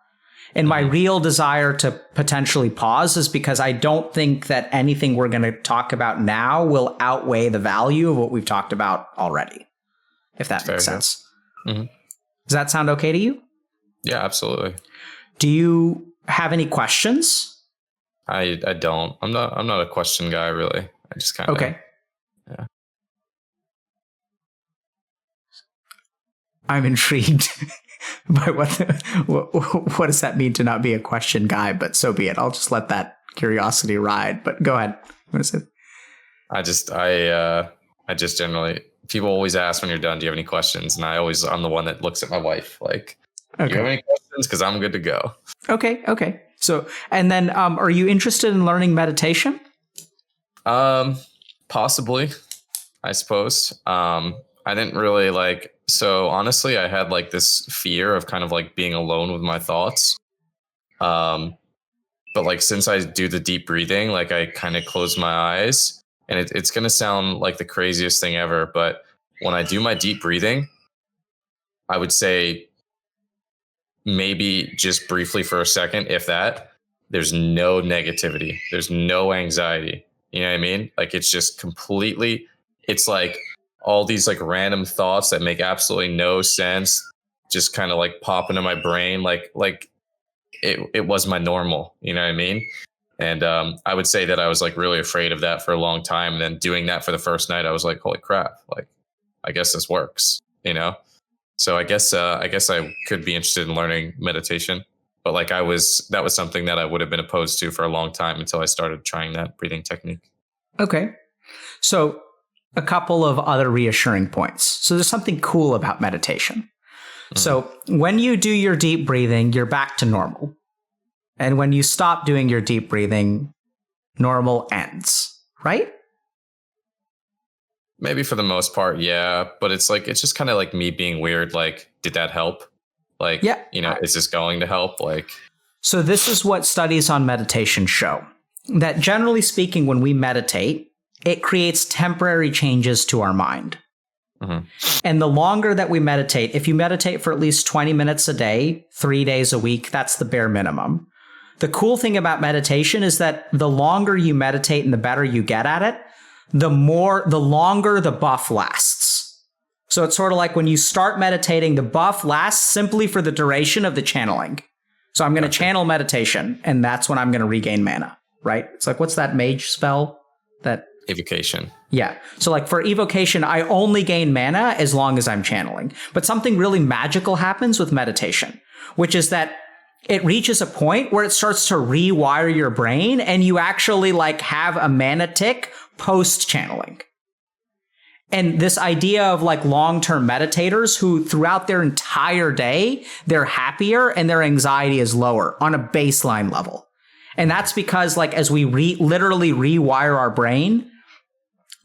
And my real desire to potentially pause is because I don't think that anything we're going to talk about now will outweigh the value of what we've talked about already, if that makes sense. Mm-hmm. Does that sound okay to you? Yeah, absolutely. Do you have any questions? I don't. I'm not a question guy, really. I just kind of. Okay. Yeah. I'm intrigued by what does that mean to not be a question guy, but so be it. I'll just let that curiosity ride, but go ahead. What is it? I just generally, people always ask when you're done, do you have any questions? And I'm the one that looks at my wife like, do you have any questions? Because I'm good to go. Okay. So, and then are you interested in learning meditation? Possibly, I suppose. I didn't really so honestly, I had like this fear of kind of like being alone with my thoughts. But like, since I do the deep breathing, like I kind of close my eyes, and it's going to sound like the craziest thing ever. But when I do my deep breathing, I would say maybe just briefly for a second, if that, there's no negativity. There's no anxiety. You know what I mean? Like, it's just completely, it's like all these like random thoughts that make absolutely no sense just kind of like pop into my brain. Like it was my normal, you know what I mean? And I would say that I was like really afraid of that for a long time. And then doing that for the first night, I was like, holy crap, like, I guess this works, So I guess I could be interested in learning meditation, but like that was something that I would have been opposed to for a long time until I started trying that breathing technique. Okay. So a couple of other reassuring points. So there's something cool about meditation. Mm-hmm. So when you do your deep breathing, you're back to normal. And when you stop doing your deep breathing, normal ends, right? Maybe for the most part, yeah. But it's just kind of like me being weird. Like, did that help? Like, yeah. Is this going to help? Like, so this is what studies on meditation show. That generally speaking, when we meditate, it creates temporary changes to our mind. Mm-hmm. And the longer that we meditate, if you meditate for at least 20 minutes a day, 3 days a week, that's the bare minimum. The cool thing about meditation is that the longer you meditate and the better you get at it, the longer the buff lasts. So it's sort of like when you start meditating, the buff lasts simply for the duration of the channeling. So I'm going to channel meditation, and that's when I'm going to regain mana, right? It's like, what's that mage spell? That Evocation. Yeah. So like for evocation, I only gain mana as long as I'm channeling. But something really magical happens with meditation, which is that it reaches a point where it starts to rewire your brain and you actually like have a mana tick post channeling. And this idea of like long-term meditators who throughout their entire day, they're happier and their anxiety is lower on a baseline level. And that's because like as we literally rewire our brain,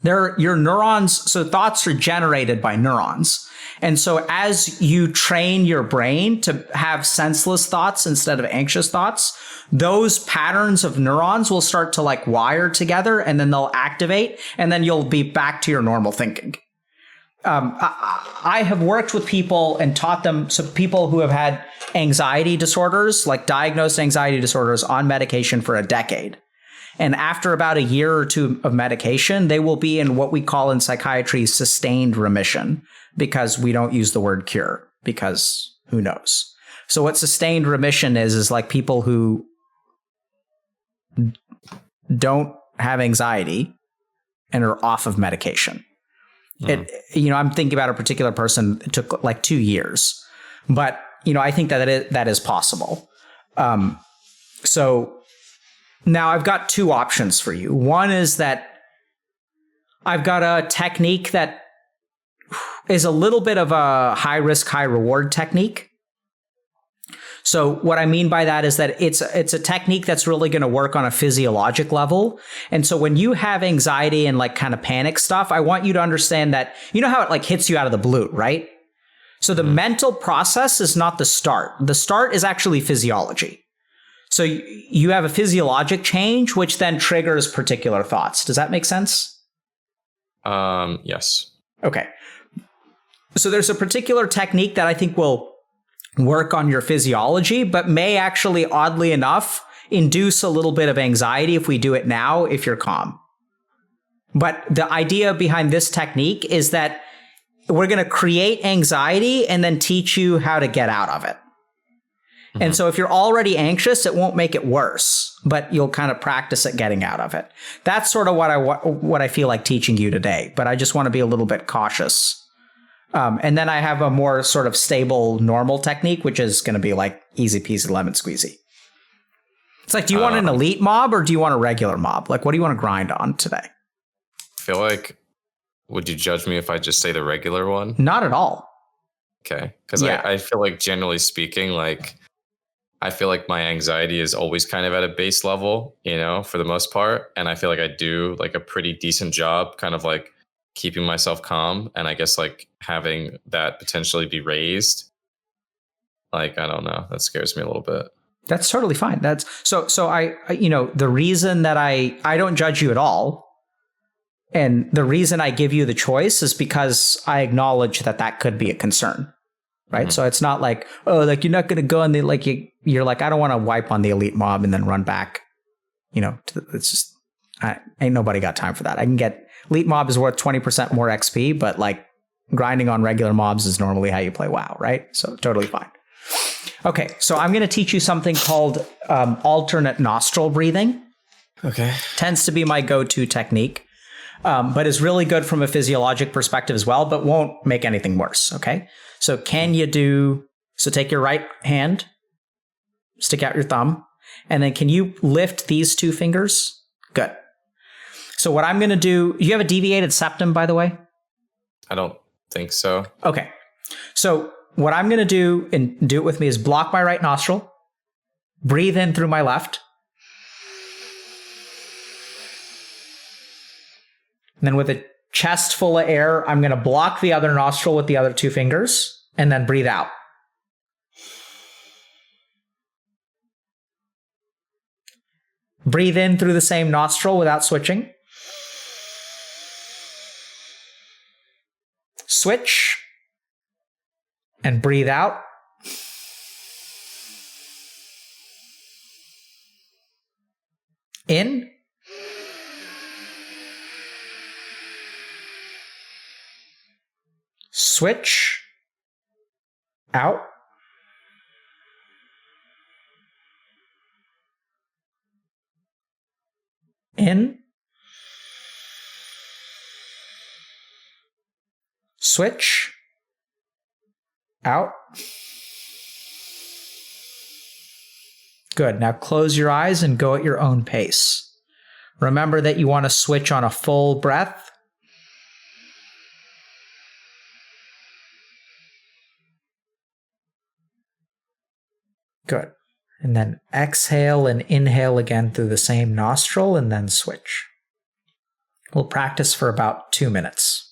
your neurons, so thoughts are generated by neurons. And so as you train your brain to have senseless thoughts instead of anxious thoughts, those patterns of neurons will start to like wire together and then they'll activate and then you'll be back to your normal thinking. I have worked with people and taught them, so people who have had anxiety disorders, like diagnosed anxiety disorders on medication for a decade. And after about a year or two of medication, they will be in what we call in psychiatry sustained remission, because we don't use the word cure, because who knows? So what sustained remission is like people who don't have anxiety and are off of medication. I'm thinking about a particular person. It took like 2 years, but I think that is possible. So now I've got two options for you. One is that I've got a technique that is a little bit of a high risk, high reward technique. So what I mean by that is that it's a technique that's really going to work on a physiologic level. And so when you have anxiety and like kind of panic stuff, I want you to understand that, how it like hits you out of the blue, right? So the mental process is not the start. The start is actually physiology. So you have a physiologic change, which then triggers particular thoughts. Does that make sense? Yes. Okay. So there's a particular technique that I think will work on your physiology, but may actually, oddly enough, induce a little bit of anxiety if we do it now, if you're calm. But the idea behind this technique is that we're going to create anxiety and then teach you how to get out of it. Mm-hmm. And so if you're already anxious, it won't make it worse, but you'll kind of practice at getting out of it. That's sort of what I feel like teaching you today, but I just want to be a little bit cautious. And then I have a more sort of stable, normal technique, which is going to be like easy peasy lemon squeezy. It's like, do you want an elite mob or do you want a regular mob? Like, what do you want to grind on today? I feel like, would you judge me if I just say the regular one? Not at all. Okay. Because I feel like generally speaking, like, I feel like my anxiety is always kind of at a base level, for the most part. And I feel like I do like a pretty decent job kind of like keeping myself calm, and I guess like having that potentially be raised, like, I don't know, that scares me a little bit. That's totally fine. That's so I the reason that I don't judge you at all, and the reason I give you the choice is because I acknowledge that could be a concern, right? Mm-hmm. So it's not like, oh, like you're not going to go on the, like you're like, I don't want to wipe on the elite mob and then run back, it's just, ain't nobody got time for that. I can get elite mob is worth 20% more XP, but like grinding on regular mobs is normally how you play WoW, right? So totally fine. Okay, so I'm going to teach you something called alternate nostril breathing. Okay. Tends to be my go-to technique, but is really good from a physiologic perspective as well, but won't make anything worse, okay? So take your right hand, stick out your thumb, and then can you lift these two fingers? Good. So what I'm going to do, you have a deviated septum, by the way? I don't think so. Okay. So what I'm going to do, and do it with me, is block my right nostril, breathe in through my left, and then with a chest full of air, I'm going to block the other nostril with the other two fingers, and then breathe out. Breathe in through the same nostril without switching. Switch. And breathe out. In. Switch. Out. In. Switch. Out. Good. Now close your eyes and go at your own pace. Remember that you want to switch on a full breath. Good. And then exhale and inhale again through the same nostril and then switch. We'll practice for about 2 minutes.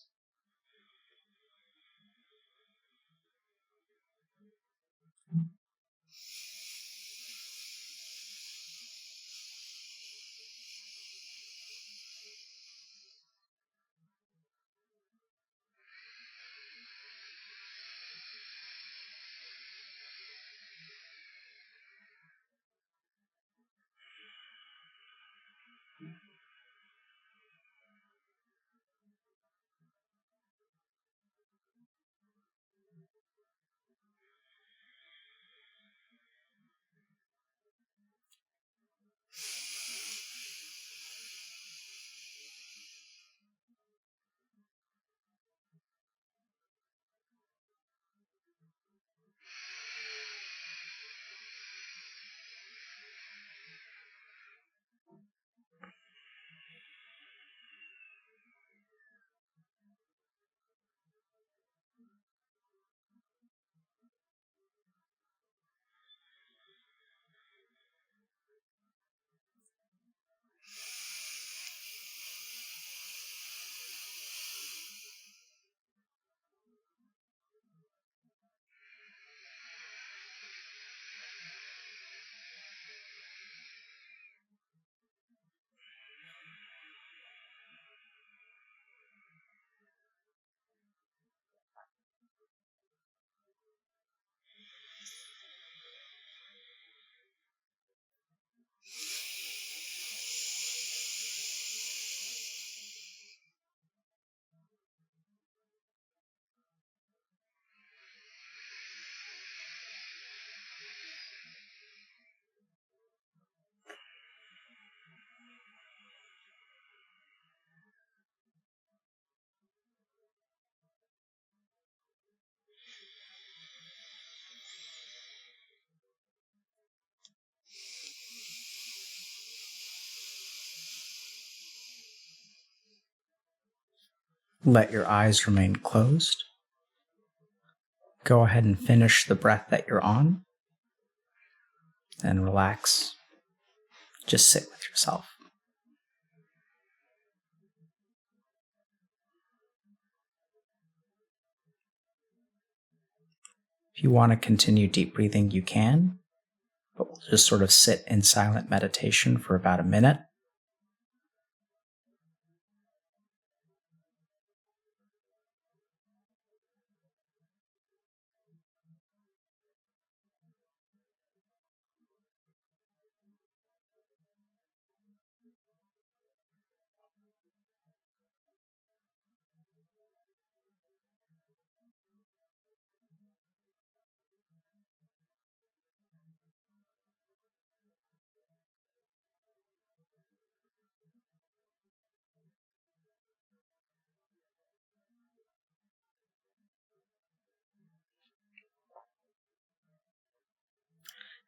Let your eyes remain closed. Go ahead and finish the breath that you're on. And relax. Just sit with yourself. If you want to continue deep breathing, you can, but we'll just sort of sit in silent meditation for about a minute.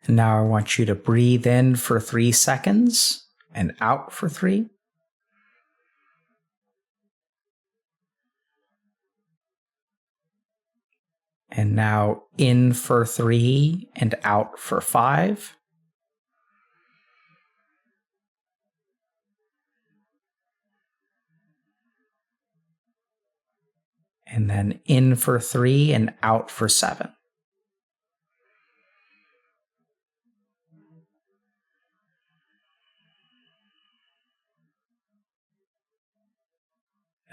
And now I want you to breathe in for 3 seconds and out for 3. And now in for 3 and out for 5. And then in for 3 and out for 7.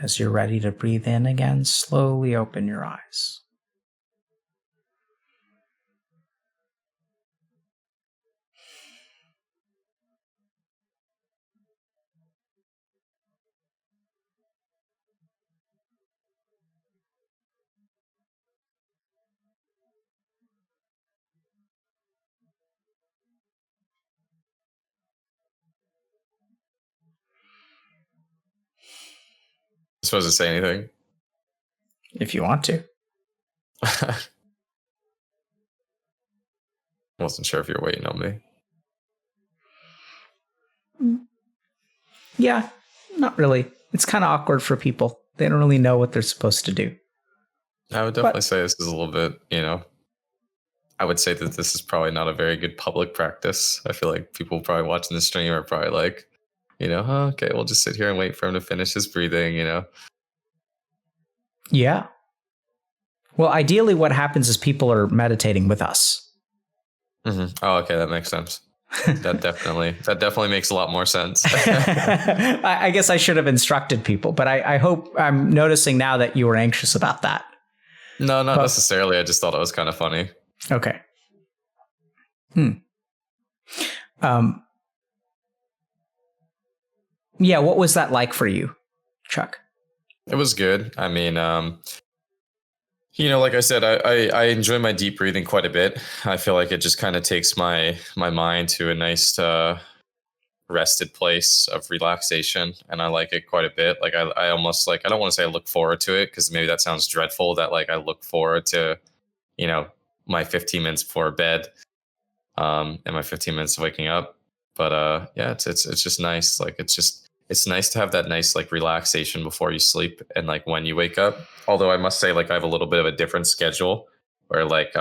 As you're ready to breathe in again, slowly open your eyes. supposed to say anything? If you want to. Wasn't sure if you were waiting on me. Yeah, not really. It's kind of awkward for people. They don't really know what they're supposed to do. I would definitely say this is a little bit, I would say that this is probably not a very good public practice. I feel like people probably watching the stream are probably like, okay, we'll just sit here and wait for him to finish his breathing, Yeah. Well, ideally what happens is people are meditating with us. Mm-hmm. Oh, okay. That makes sense. That definitely makes a lot more sense. I guess I should have instructed people, but I hope I'm noticing now that you were anxious about that. No, not necessarily. I just thought it was kind of funny. Okay. Yeah, what was that like for you, Chuck? It was good. I mean, like I said, I enjoy my deep breathing quite a bit. I feel like it just kind of takes my mind to a nice rested place of relaxation, and I like it quite a bit. Like I almost like, I don't want to say I look forward to it, because maybe that sounds dreadful, that like I look forward to, my 15 minutes before bed, and my 15 minutes of waking up. But yeah, it's just nice. Like it's nice to have that nice like relaxation before you sleep and like when you wake up. Although I must say, like, I have a little bit of a different schedule where like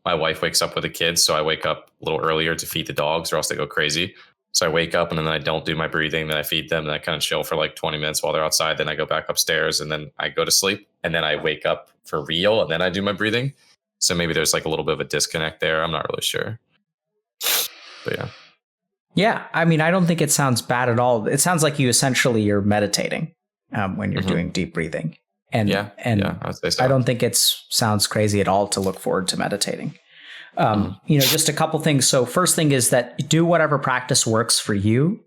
my wife wakes up with the kids, so I wake up a little earlier to feed the dogs or else they go crazy. So I wake up and then I don't do my breathing, then I feed them, and I kind of chill for like 20 minutes while they're outside. Then I go back upstairs and then I go to sleep, and then I wake up for real and then I do my breathing. So maybe there's like a little bit of a disconnect there. I'm not really sure. But yeah. Yeah, I mean, I don't think it sounds bad at all. It sounds like you're meditating when you're doing deep breathing. And I'd say so. I don't think it sounds crazy at all to look forward to meditating. Just a couple things. So first thing is that do whatever practice works for you.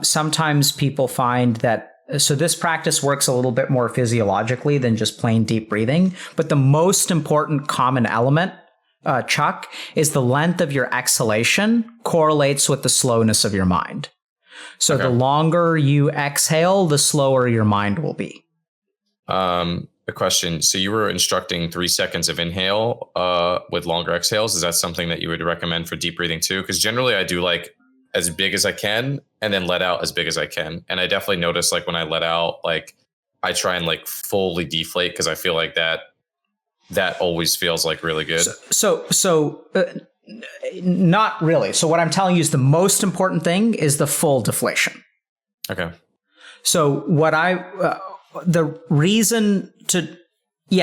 Sometimes people find that, so this practice works a little bit more physiologically than just plain deep breathing. But the most important common element, Chuck, is the length of your exhalation correlates with the slowness of your mind. So the longer you exhale, the slower your mind will be. A question. So you were instructing 3 seconds of inhale with longer exhales. Is that something that you would recommend for deep breathing too? Because generally I do like as big as I can and then let out as big as I can. And I definitely notice like when I let out, like I try and like fully deflate, because I feel like that always feels like really good. So not really. So what I'm telling you is the most important thing is the full deflation. Okay. So the reason to,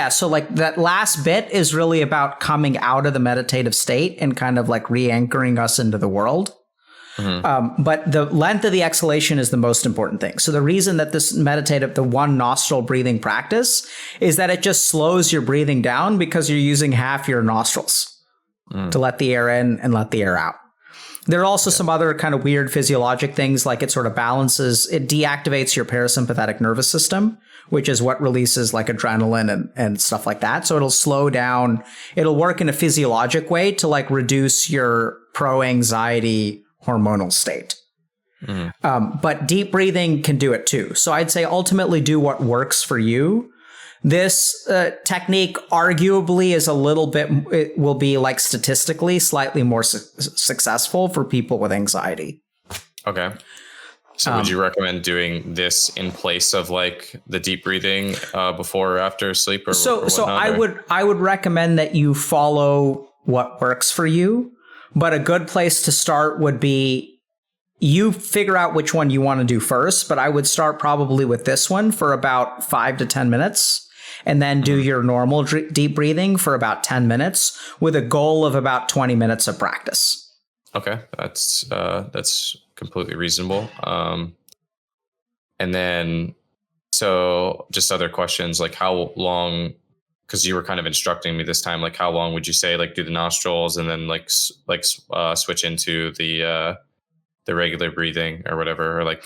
so like that last bit is really about coming out of the meditative state and kind of like re-anchoring us into the world. Mm-hmm. But the length of the exhalation is the most important thing. So the reason that this the one nostril breathing practice is that it just slows your breathing down, because you're using half your nostrils to let the air in and let the air out. There are also some other kind of weird physiologic things, like it sort of it deactivates your parasympathetic nervous system, which is what releases like adrenaline and stuff like that. So it'll slow down. It'll work in a physiologic way to like reduce your pro-anxiety hormonal state. But deep breathing can do it too. So I'd say ultimately do what works for you. This technique arguably is it will be like statistically slightly more successful for people with anxiety. Okay. So would you recommend doing this in place of like the deep breathing before or after sleep? I would recommend that you follow what works for you, but a good place to start would be you figure out which one you want to do first, but I would start probably with this one for about 5 to 10 minutes. And then do your normal deep breathing for about 10 minutes with a goal of about 20 minutes of practice. Okay, that's completely reasonable. And then, so just other questions, like how long, because you were kind of instructing me this time, like how long would you say, like do the nostrils and then like switch into the regular breathing or whatever, or like,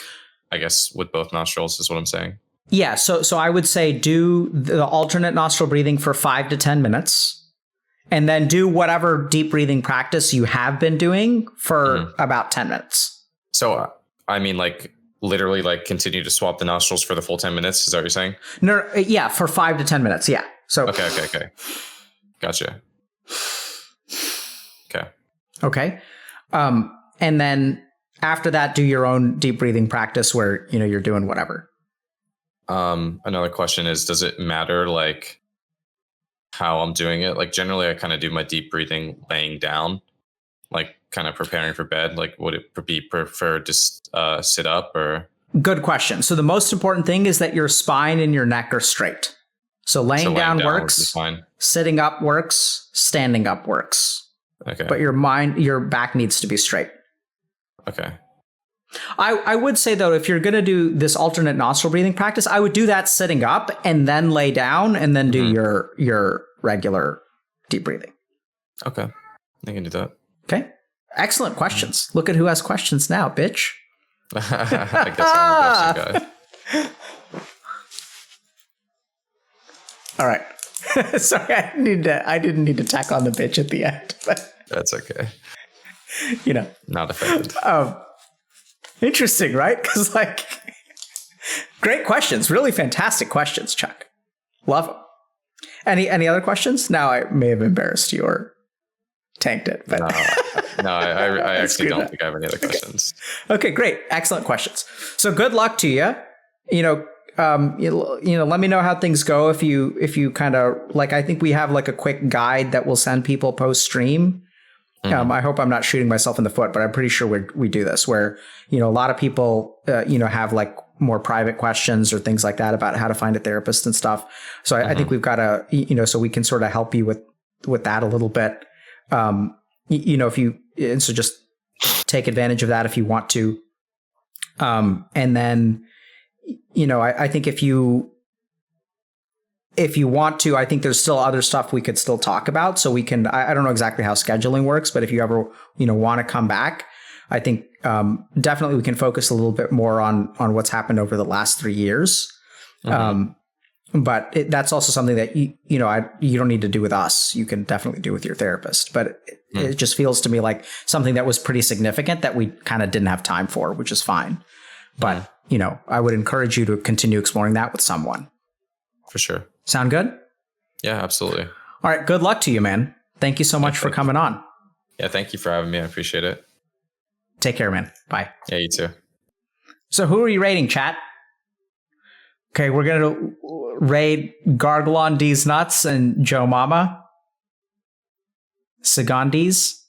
I guess with both nostrils is what I'm saying. Yeah, so I would say do the alternate nostril breathing for 5 to 10 minutes, and then do whatever deep breathing practice you have been doing for about 10 minutes. So, I mean, like literally like continue to swap the nostrils for the full 10 minutes. Is that what you're saying? No, yeah, for 5 to 10 minutes. Yeah. So Okay. Gotcha. Okay. And then after that, do your own deep breathing practice where, you're doing whatever. Another question is, does it matter like how I'm doing it? Like generally I kind of do my deep breathing laying down, like kind of preparing for bed. Like would it be preferred to sit up or? Good question. So the most important thing is that your spine and your neck are straight. So laying down works, sitting up works, standing up works. Okay. But your back needs to be straight. Okay. I would say, though, if you're going to do this alternate nostril breathing practice, I would do that sitting up and then lay down and then do your regular deep breathing. Okay. I can do that. Okay. Excellent questions. Look at who has questions now, bitch. I guess I'm a question guy. All right. Sorry, I didn't need to tack on the bitch at the end, but that's okay. Not offended. Interesting, right? Because great questions, really fantastic questions, Chuck. Love them. Any other questions? Now I may have embarrassed you or tanked it, but no, I actually don't think I have any other questions. Okay, great, excellent questions. So good luck to you. Let me know how things go if you kind of I think we have a quick guide that we'll send people post stream. I hope I'm not shooting myself in the foot, but I'm pretty sure we do this where, a lot of people, have more private questions or things like that about how to find a therapist and stuff. So I think we've got to, so we can sort of help you with that a little bit. So just take advantage of that if you want to. And then, I think if you want to, I think there's still other stuff we could still talk about. So we can, I don't know exactly how scheduling works, but if you ever, want to come back, I think definitely we can focus a little bit more on what's happened over the last 3 years. But that's also something that, you don't need to do with us. You can definitely do with your therapist. But it just feels to me like something that was pretty significant that we kind of didn't have time for, which is fine. But, I would encourage you to continue exploring that with someone. For sure. Sound good? Yeah, absolutely. All right. Good luck to you, man. Thank you so much for coming on. Yeah, thank you for having me. I appreciate it. Take care, man. Bye. Yeah, you too. So who are you rating, chat? Okay, we're going to raid Garglon D's Nuts and Joe Mama. Sagandis.